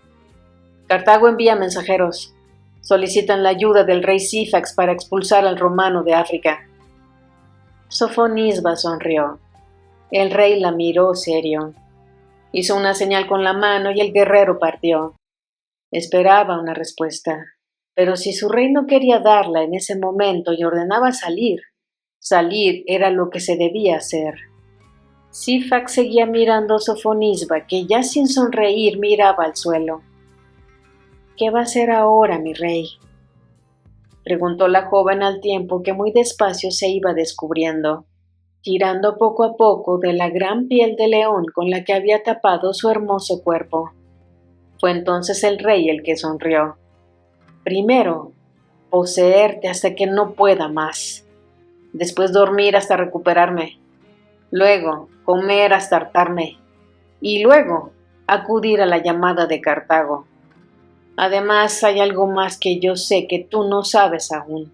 Cartago envía mensajeros. Solicitan la ayuda del rey Sífax para expulsar al romano de África. Sofonisba sonrió. El rey la miró serio. Hizo una señal con la mano y el guerrero partió. Esperaba una respuesta, pero si su rey no quería darla en ese momento y ordenaba salir, salir era lo que se debía hacer. Sífax seguía mirando a Sofonisba, que ya sin sonreír miraba al suelo. ¿Qué va a hacer ahora, mi rey?, preguntó la joven al tiempo que muy despacio se iba descubriendo, tirando poco a poco de la gran piel de león con la que había tapado su hermoso cuerpo. Fue entonces el rey el que sonrió. Primero, poseerte hasta que no pueda más. Después dormir hasta recuperarme. Luego, comer hasta hartarme. Y luego, acudir a la llamada de Cartago. Además, hay algo más que yo sé que tú no sabes aún.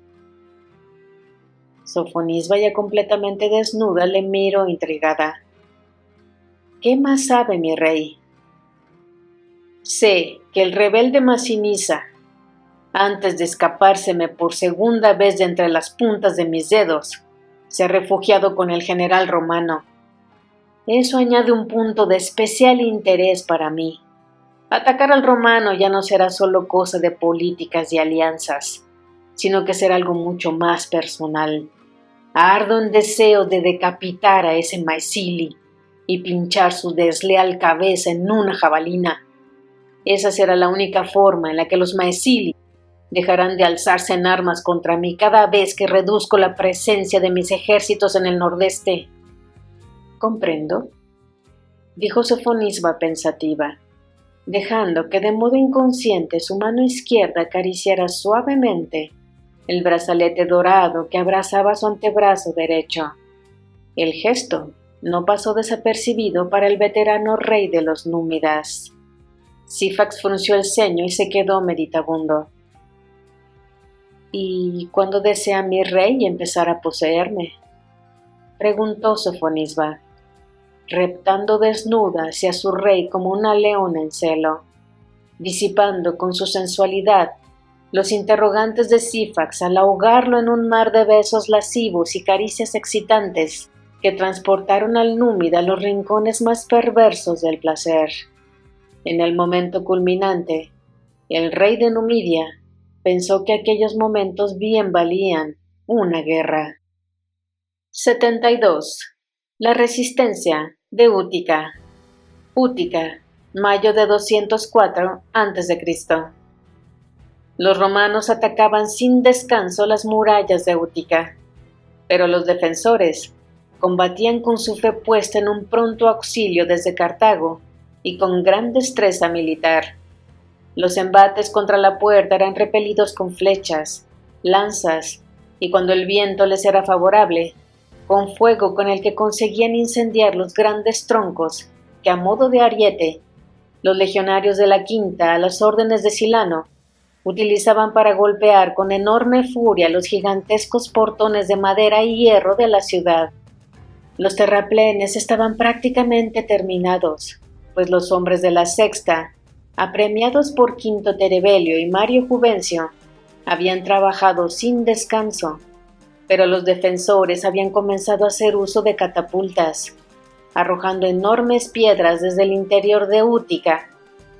Sofonisba, ya completamente desnuda, le miró intrigada. ¿Qué más sabe mi rey? Sé que el rebelde Masinisa, antes de escapárseme por segunda vez de entre las puntas de mis dedos, se ha refugiado con el general romano. Eso añade un punto de especial interés para mí. Atacar al romano ya no será solo cosa de políticas y alianzas, sino que será algo mucho más personal. Ardo en deseo de decapitar a ese Maesili y pinchar su desleal cabeza en una jabalina. Esa será la única forma en la que los Maesili dejarán de alzarse en armas contra mí cada vez que reduzco la presencia de mis ejércitos en el nordeste. Comprendo, dijo Sofonisba pensativa, dejando que de modo inconsciente su mano izquierda acariciara suavemente el brazalete dorado que abrazaba su antebrazo derecho. El gesto no pasó desapercibido para el veterano rey de los númidas. Sífax frunció el ceño y se quedó meditabundo. ¿Y cuándo desea mi rey empezar a poseerme?, preguntó Sofonisba, reptando desnuda hacia su rey como una leona en celo, disipando con su sensualidad los interrogantes de Sífax al ahogarlo en un mar de besos lascivos y caricias excitantes que transportaron al númida a los rincones más perversos del placer. En el momento culminante, el rey de Numidia pensó que aquellos momentos bien valían una guerra. 72. La resistencia de Útica. Útica, mayo de 204 a.C. Los romanos atacaban sin descanso las murallas de Útica, pero los defensores combatían con su fe puesta en un pronto auxilio desde Cartago y con gran destreza militar. Los embates contra la puerta eran repelidos con flechas, lanzas y, cuando el viento les era favorable, con fuego con el que conseguían incendiar los grandes troncos que, a modo de ariete, los legionarios de la Quinta, a las órdenes de Silano, utilizaban para golpear con enorme furia los gigantescos portones de madera y hierro de la ciudad. Los terraplenes estaban prácticamente terminados, pues los hombres de la Sexta, apremiados por Quinto Terebelio y Mario Juvencio, habían trabajado sin descanso, pero los defensores habían comenzado a hacer uso de catapultas, arrojando enormes piedras desde el interior de Útica,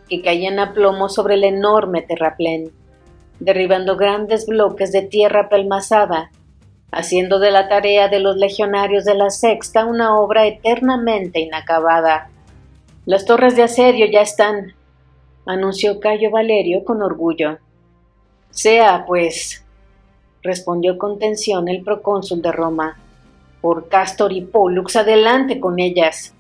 que caían a plomo sobre el enorme terraplén, derribando grandes bloques de tierra apelmazada, haciendo de la tarea de los legionarios de la Sexta una obra eternamente inacabada. «Las torres de asedio ya están», anunció Cayo Valerio con orgullo. «Sea, pues», respondió con tensión el procónsul de Roma, «por Castor y Pólux, adelante con ellas».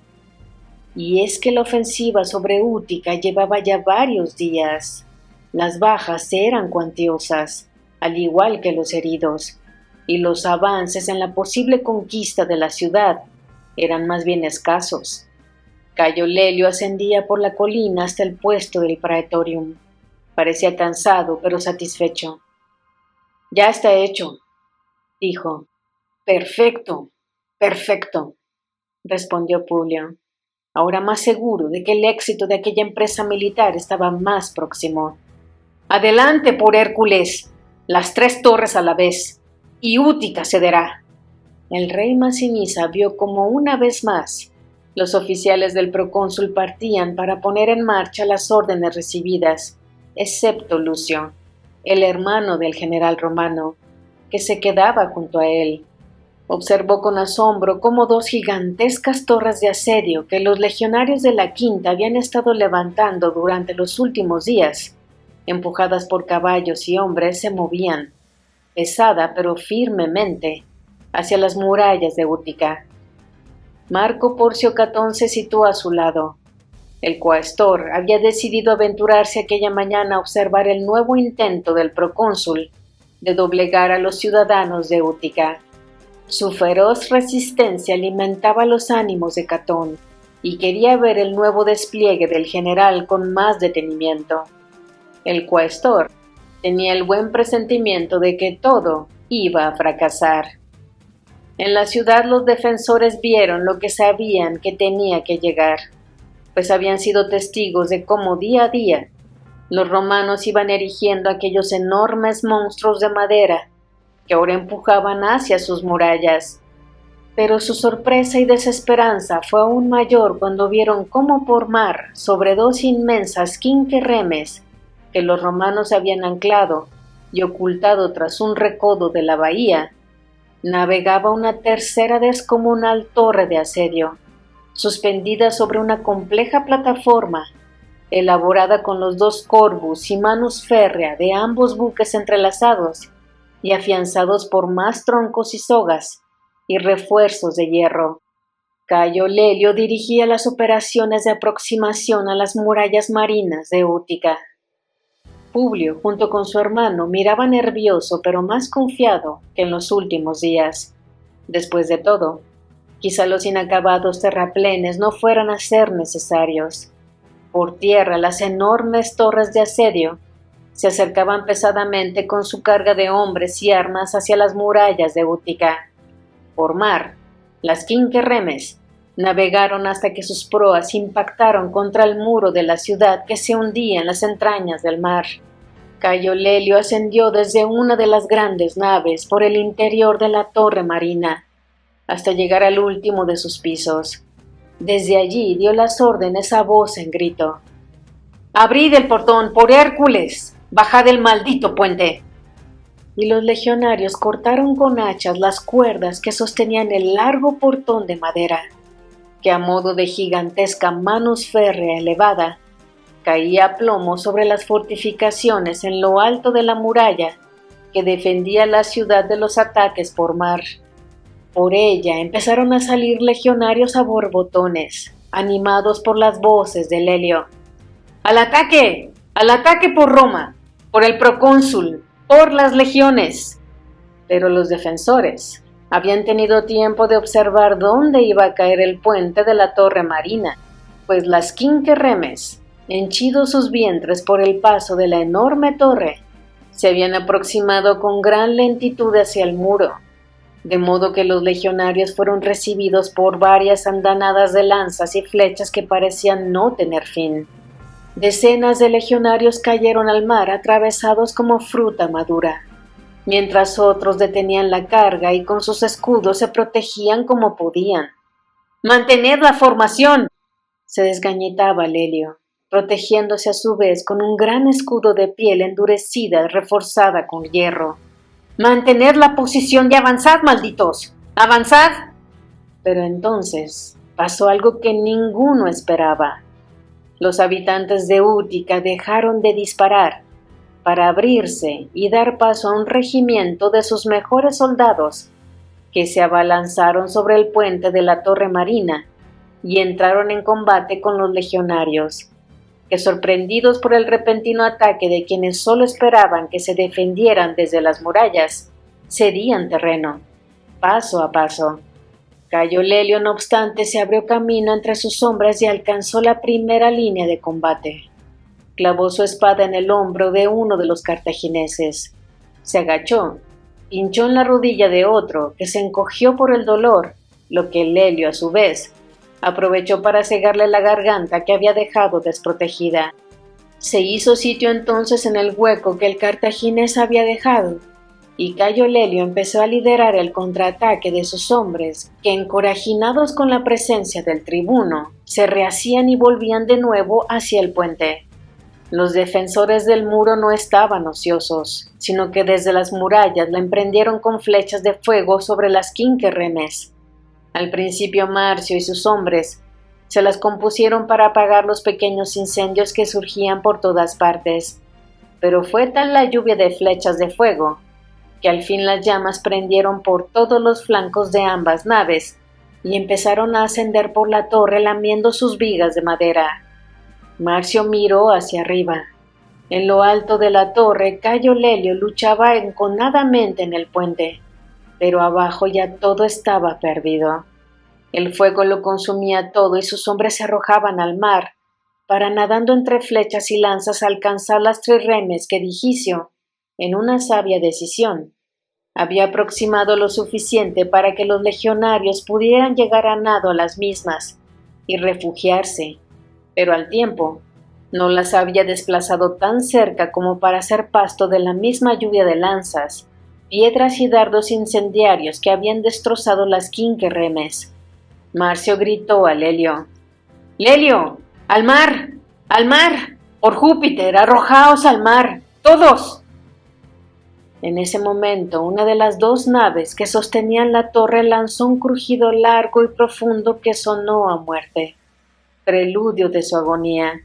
Y es que la ofensiva sobre Útica llevaba ya varios días. Las bajas eran cuantiosas, al igual que los heridos, y los avances en la posible conquista de la ciudad eran más bien escasos. Cayo Lelio ascendía por la colina hasta el puesto del Praetorium. Parecía cansado, pero satisfecho. «Ya está hecho», dijo. «Perfecto, perfecto», respondió Publio, ahora más seguro de que el éxito de aquella empresa militar estaba más próximo. «Adelante, por Hércules, las 3 torres a la vez, y Útica cederá». El rey Masinisa vio como una vez más los oficiales del procónsul partían para poner en marcha las órdenes recibidas, excepto Lucio, el hermano del general romano, que se quedaba junto a él. Observó con asombro cómo 2 gigantescas torres de asedio que los legionarios de la Quinta habían estado levantando durante los últimos días, empujadas por caballos y hombres, se movían, pesada pero firmemente, hacia las murallas de Útica. Marco Porcio Catón se situó a su lado. El cuaestor había decidido aventurarse aquella mañana a observar el nuevo intento del procónsul de doblegar a los ciudadanos de Útica. Su feroz resistencia alimentaba los ánimos de Catón y quería ver el nuevo despliegue del general con más detenimiento. El cuaestor tenía el buen presentimiento de que todo iba a fracasar. En la ciudad los defensores vieron lo que sabían que tenía que llegar, pues habían sido testigos de cómo día a día los romanos iban erigiendo aquellos enormes monstruos de madera que ahora empujaban hacia sus murallas. Pero su sorpresa y desesperanza fue aún mayor cuando vieron cómo por mar, sobre dos inmensas quinquerremes que los romanos habían anclado y ocultado tras un recodo de la bahía, navegaba una tercera descomunal torre de asedio, suspendida sobre una compleja plataforma, elaborada con los dos corbus y manus férrea de ambos buques entrelazados y afianzados por más troncos y sogas y refuerzos de hierro. Cayo Lelio dirigía las operaciones de aproximación a las murallas marinas de Útica. Publio, junto con su hermano, miraba nervioso pero más confiado que en los últimos días. Después de todo, quizá los inacabados terraplenes no fueran a ser necesarios. Por tierra, las enormes torres de asedio se acercaban pesadamente con su carga de hombres y armas hacia las murallas de Útica. Por mar, las quinquerremes navegaron hasta que sus proas impactaron contra el muro de la ciudad que se hundía en las entrañas del mar. Cayo Lelio ascendió desde una de las grandes naves por el interior de la torre marina, hasta llegar al último de sus pisos. Desde allí dio las órdenes a voz en grito. «¡Abrid el portón, por Hércules! ¡Bajad el maldito puente!» Y los legionarios cortaron con hachas las cuerdas que sostenían el largo portón de madera, que a modo de gigantesca manus férrea elevada, caía a plomo sobre las fortificaciones en lo alto de la muralla que defendía la ciudad de los ataques por mar. Por ella empezaron a salir legionarios a borbotones, animados por las voces de Lelio. ¡Al ataque! ¡Al ataque por Roma! ¡Por el procónsul! ¡Por las legiones! Pero los defensores habían tenido tiempo de observar dónde iba a caer el puente de la torre marina, pues las quinquerremes, henchidos sus vientres por el paso de la enorme torre, se habían aproximado con gran lentitud hacia el muro, de modo que los legionarios fueron recibidos por varias andanadas de lanzas y flechas que parecían no tener fin. Decenas de legionarios cayeron al mar atravesados como fruta madura, mientras otros detenían la carga y con sus escudos se protegían como podían. «¡Mantened la formación!», se desgañitaba Lelio, protegiéndose a su vez con un gran escudo de piel endurecida reforzada con hierro. «¡Mantened la posición y avanzad, malditos! ¡Avanzad!». Pero entonces pasó algo que ninguno esperaba. Los habitantes de Útica dejaron de disparar para abrirse y dar paso a un regimiento de sus mejores soldados, que se abalanzaron sobre el puente de la torre marina y entraron en combate con los legionarios, que sorprendidos por el repentino ataque de quienes solo esperaban que se defendieran desde las murallas, cedían terreno, paso a paso. Cayo Lelio, no obstante, se abrió camino entre sus hombres y alcanzó la primera línea de combate. Clavó su espada en el hombro de uno de los cartagineses. Se agachó, pinchó en la rodilla de otro, que se encogió por el dolor, lo que Lelio, a su vez, aprovechó para cegarle la garganta que había dejado desprotegida. Se hizo sitio entonces en el hueco que el cartaginés había dejado, y Cayo Lelio empezó a liderar el contraataque de sus hombres, que encorajinados con la presencia del tribuno, se rehacían y volvían de nuevo hacia el puente. Los defensores del muro no estaban ociosos, sino que desde las murallas la emprendieron con flechas de fuego sobre las quinquerremes. Al principio Marcio y sus hombres se las compusieron para apagar los pequeños incendios que surgían por todas partes, pero fue tal la lluvia de flechas de fuego que al fin las llamas prendieron por todos los flancos de ambas naves y empezaron a ascender por la torre lamiendo sus vigas de madera. Marcio miró hacia arriba. En lo alto de la torre, Cayo Lelio luchaba enconadamente en el puente, pero abajo ya todo estaba perdido. El fuego lo consumía todo y sus hombres se arrojaban al mar, para nadando entre flechas y lanzas alcanzar las trirremes que Digicio, en una sabia decisión, había aproximado lo suficiente para que los legionarios pudieran llegar a nado a las mismas y refugiarse, pero al tiempo no las había desplazado tan cerca como para ser pasto de la misma lluvia de lanzas, piedras y dardos incendiarios que habían destrozado las quinquerremes. Marcio gritó a Lelio: «¡Lelio! ¡Al mar! ¡Al mar! ¡Por Júpiter, arrojaos al mar! ¡Todos!». En ese momento, una de las dos naves que sostenían la torre lanzó un crujido largo y profundo que sonó a muerte, preludio de su agonía.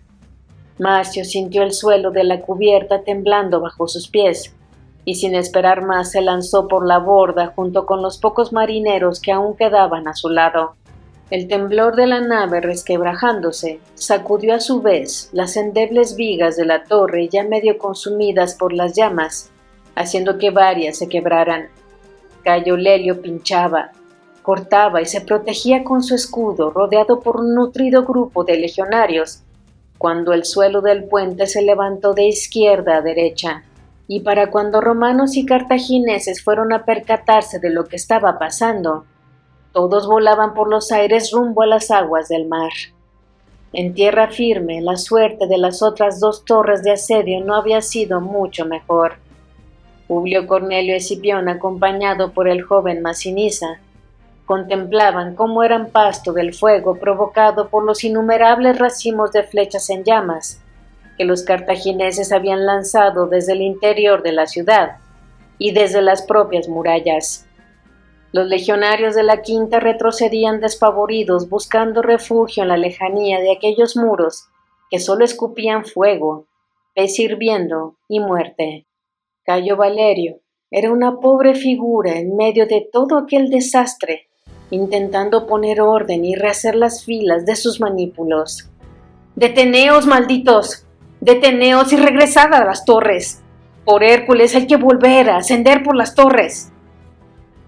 Marcio sintió el suelo de la cubierta temblando bajo sus pies, y sin esperar más se lanzó por la borda junto con los pocos marineros que aún quedaban a su lado. El temblor de la nave resquebrajándose sacudió a su vez las endebles vigas de la torre ya medio consumidas por las llamas, haciendo que varias se quebraran. Cayo Lelio pinchaba, cortaba y se protegía con su escudo rodeado por un nutrido grupo de legionarios, cuando el suelo del puente se levantó de izquierda a derecha, y para cuando romanos y cartagineses fueron a percatarse de lo que estaba pasando, todos volaban por los aires rumbo a las aguas del mar. En tierra firme, la suerte de las otras dos torres de asedio no había sido mucho mejor. Publio Cornelio Escipión, acompañado por el joven Massinissa, contemplaban cómo eran pasto del fuego provocado por los innumerables racimos de flechas en llamas que los cartagineses habían lanzado desde el interior de la ciudad y desde las propias murallas. Los legionarios de la quinta retrocedían despavoridos buscando refugio en la lejanía de aquellos muros que solo escupían fuego, pez hirviendo y muerte. Cayo Valerio era una pobre figura en medio de todo aquel desastre, intentando poner orden y rehacer las filas de sus manípulos. «¡Deteneos, malditos! ¡Deteneos y regresad a las torres! ¡Por Hércules hay que volver a ascender por las torres!».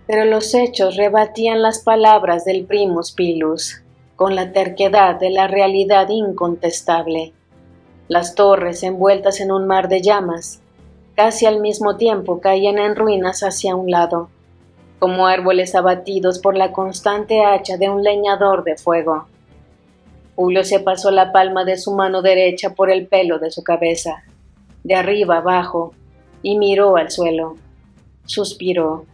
Pero los hechos rebatían las palabras del primus pilus, con la terquedad de la realidad incontestable. Las torres, envueltas en un mar de llamas, casi al mismo tiempo caían en ruinas hacia un lado, como árboles abatidos por la constante hacha de un leñador de fuego. Publio se pasó la palma de su mano derecha por el pelo de su cabeza, de arriba abajo, y miró al suelo. Suspiró.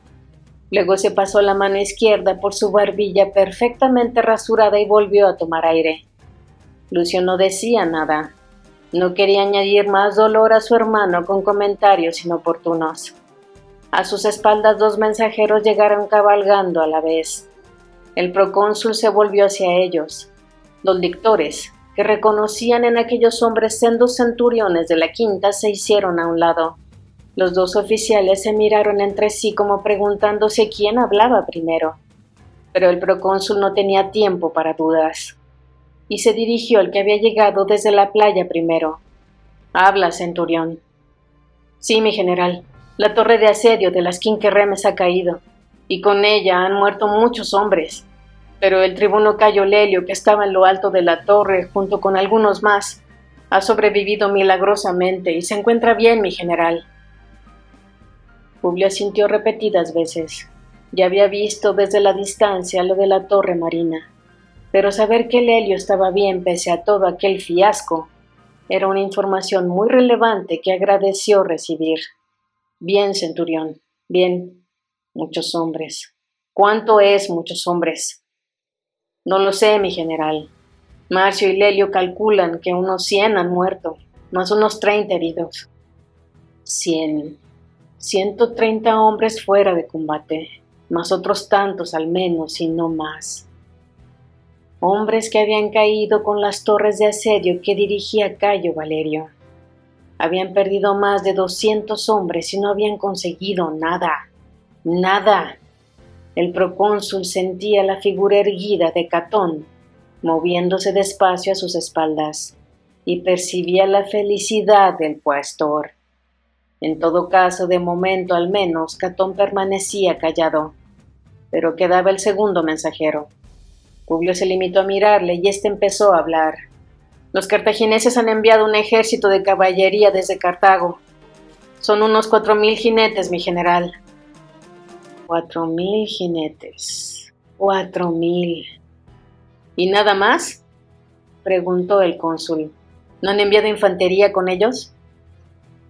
Luego se pasó la mano izquierda por su barbilla perfectamente rasurada y volvió a tomar aire. Lucio no decía nada. No quería añadir más dolor a su hermano con comentarios inoportunos. A sus espaldas dos mensajeros llegaron cabalgando a la vez. El procónsul se volvió hacia ellos. Los lictores, que reconocían en aquellos hombres sendos centuriones de la quinta, se hicieron a un lado. Los dos oficiales se miraron entre sí como preguntándose quién hablaba primero. Pero el procónsul no tenía tiempo para dudas, y se dirigió al que había llegado desde la playa primero. «Habla, centurión». «Sí, mi general, la torre de asedio de las quinquerremes ha caído, y con ella han muerto muchos hombres. Pero el tribuno Cayo Lelio, que estaba en lo alto de la torre junto con algunos más, ha sobrevivido milagrosamente y se encuentra bien, mi general». Publio asintió repetidas veces. Ya había visto desde la distancia lo de la torre marina, pero saber que Lelio estaba bien pese a todo aquel fiasco era una información muy relevante que agradeció recibir. «Bien, centurión, bien. Muchos hombres. ¿Cuánto es muchos hombres?» «No lo sé, mi general. Marcio y Lelio calculan que unos 100 han muerto, más unos 30 heridos». 100. 130 hombres fuera de combate, más otros tantos al menos, y no más. Hombres que habían caído con las torres de asedio que dirigía Cayo Valerio. Habían perdido más de 200 hombres y no habían conseguido nada. Nada. El procónsul sentía la figura erguida de Catón, moviéndose despacio a sus espaldas, y percibía la felicidad del cuastor. En todo caso, de momento al menos, Catón permanecía callado, pero quedaba el segundo mensajero. Publio se limitó a mirarle y éste empezó a hablar. «Los cartagineses han enviado un ejército de caballería desde Cartago. Son unos 4,000 jinetes, mi general». 4,000 jinetes. 4,000. «¿Y nada más?», preguntó el cónsul. «¿No han enviado infantería con ellos?».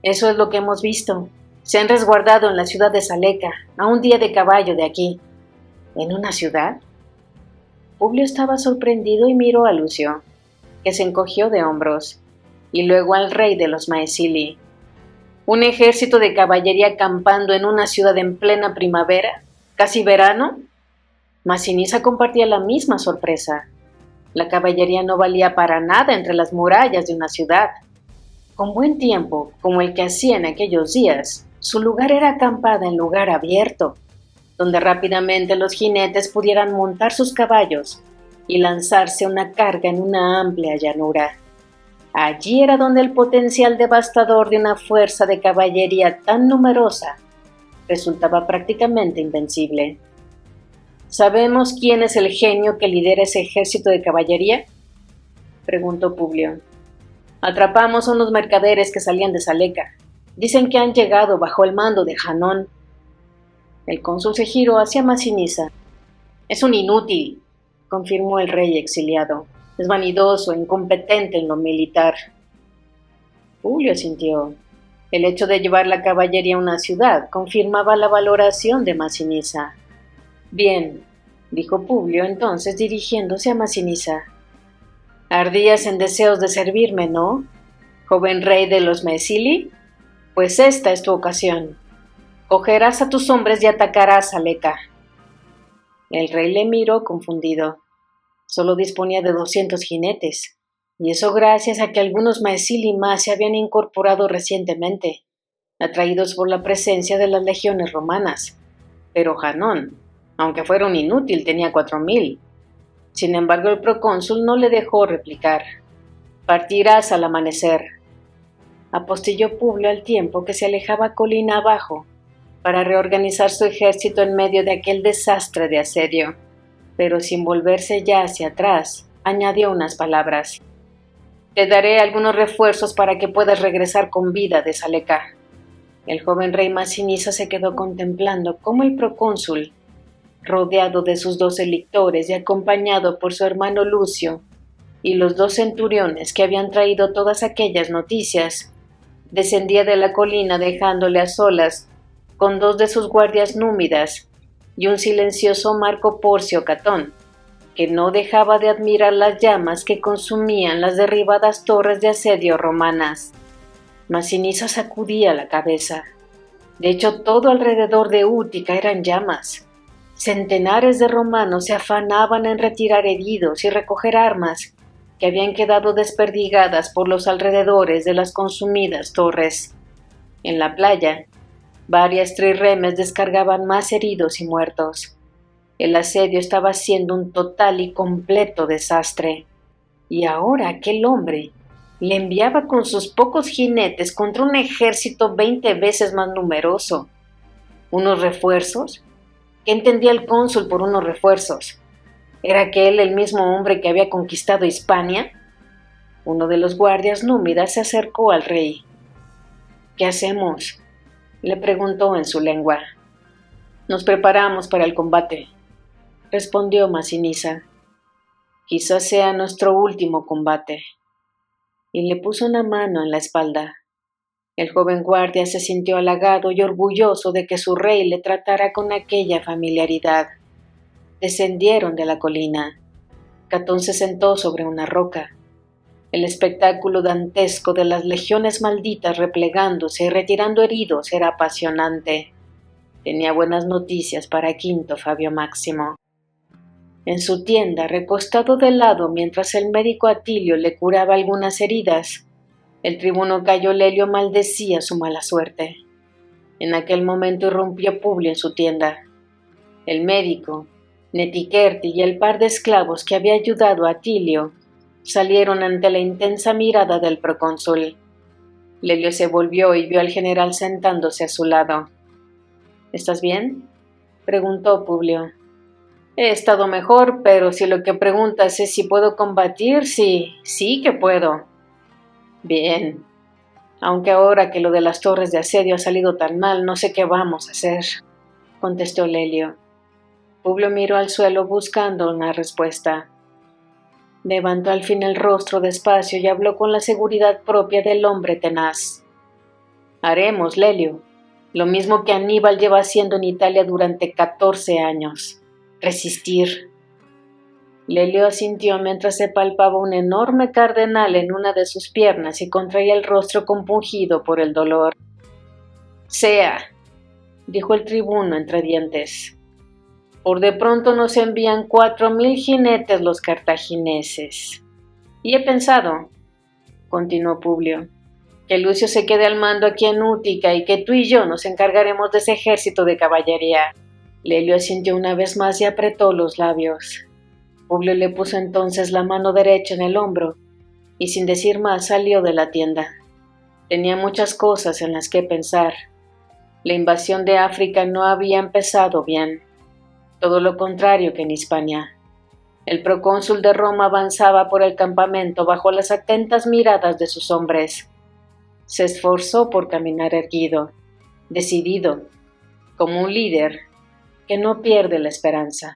«Eso es lo que hemos visto. Se han resguardado en la ciudad de Saleca, a un día de caballo de aquí. ¿En una ciudad? Publio estaba sorprendido y miró a Lucio, que se encogió de hombros, y luego al rey de los Maesili. ¿Un ejército de caballería acampando en una ciudad en plena primavera? ¿Casi verano? Masinisa compartía la misma sorpresa. La caballería no valía para nada entre las murallas de una ciudad. Con buen tiempo, como el que hacía en aquellos días, su lugar era acampada en lugar abierto, donde rápidamente los jinetes pudieran montar sus caballos y lanzarse una carga en una amplia llanura. Allí era donde el potencial devastador de una fuerza de caballería tan numerosa resultaba prácticamente invencible. ¿Sabemos quién es el genio que lidera ese ejército de caballería?, preguntó Publio. Atrapamos a unos mercaderes que salían de Saleca. Dicen que han llegado bajo el mando de Hanón. El cónsul se giró hacia Masinisa. Es un inútil, confirmó el rey exiliado. Es vanidoso, incompetente en lo militar. Publio sintió. El hecho de llevar la caballería a una ciudad confirmaba la valoración de Masinisa. Bien, dijo Publio entonces dirigiéndose a Masinisa. Ardías en deseos de servirme, ¿no? Joven rey de los Maesili, pues esta es tu ocasión. Cogerás a tus hombres y atacarás a Saleca. El rey le miró confundido. Solo disponía de 200 jinetes, y eso gracias a que algunos Maesili más se habían incorporado recientemente, atraídos por la presencia de las legiones romanas. Pero Hanón, aunque fuera un inútil, tenía 4000. Sin embargo, el procónsul no le dejó replicar. Partirás al amanecer. Apostilló Publio al tiempo que se alejaba colina abajo para reorganizar su ejército en medio de aquel desastre de asedio, pero sin volverse ya hacia atrás, añadió unas palabras. Te daré algunos refuerzos para que puedas regresar con vida de Saleca. El joven rey Masinisa se quedó contemplando cómo el procónsul, rodeado de sus 12 lictores y acompañado por su hermano Lucio y los 2 centuriones que habían traído todas aquellas noticias, descendía de la colina dejándole a solas con 2 de sus guardias númidas y un silencioso Marco Porcio Catón, que no dejaba de admirar las llamas que consumían las derribadas torres de asedio romanas. Masinisa sacudía la cabeza. De hecho, todo alrededor de Útica eran llamas. Centenares de romanos se afanaban en retirar heridos y recoger armas que habían quedado desperdigadas por los alrededores de las consumidas torres. En la playa, varias trirremes descargaban más heridos y muertos. El asedio estaba siendo un total y completo desastre. Y ahora aquel hombre le enviaba con sus pocos jinetes contra un ejército 20 veces más numeroso. ¿Unos refuerzos? ¿Qué entendía el cónsul por unos refuerzos? ¿Era aquel el mismo hombre que había conquistado Hispania? Uno de los guardias númidas se acercó al rey. ¿Qué hacemos?, le preguntó en su lengua. Nos preparamos para el combate, respondió Masinisa. Quizás sea nuestro último combate. Y le puso una mano en la espalda. El joven guardia se sintió halagado y orgulloso de que su rey le tratara con aquella familiaridad. Descendieron de la colina. Catón se sentó sobre una roca. El espectáculo dantesco de las legiones malditas replegándose y retirando heridos era apasionante. Tenía buenas noticias para Quinto Fabio Máximo. En su tienda, recostado de lado mientras el médico Atilio le curaba algunas heridas, el tribuno Cayo Lelio maldecía su mala suerte. En aquel momento irrumpió Publio en su tienda. El médico, Netiquerti y el par de esclavos que había ayudado a Atilio salieron ante la intensa mirada del procónsul. Lelio se volvió y vio al general sentándose a su lado. ¿Estás bien?, preguntó Publio. He estado mejor, pero si lo que preguntas es si puedo combatir, sí que puedo. Bien, aunque ahora que lo de las torres de asedio ha salido tan mal, no sé qué vamos a hacer, contestó Lelio. Publio miró al suelo buscando una respuesta. Levantó al fin el rostro despacio y habló con la seguridad propia del hombre tenaz. Haremos, Lelio. Lo mismo que Aníbal lleva haciendo en Italia durante 14 años. Resistir. Lelio asintió mientras se palpaba un enorme cardenal en una de sus piernas y contraía el rostro compungido por el dolor. Sea, dijo el tribuno entre dientes. Por de pronto nos envían 4,000 jinetes los cartagineses. Y he pensado, continuó Publio, que Lucio se quede al mando aquí en Útica y que tú y yo nos encargaremos de ese ejército de caballería. Lelio asintió una vez más y apretó los labios. Publio le puso entonces la mano derecha en el hombro y sin decir más salió de la tienda. Tenía muchas cosas en las que pensar. La invasión de África no había empezado bien. Todo lo contrario que en Hispania. El procónsul de Roma avanzaba por el campamento bajo las atentas miradas de sus hombres. Se esforzó por caminar erguido, decidido, como un líder que no pierde la esperanza.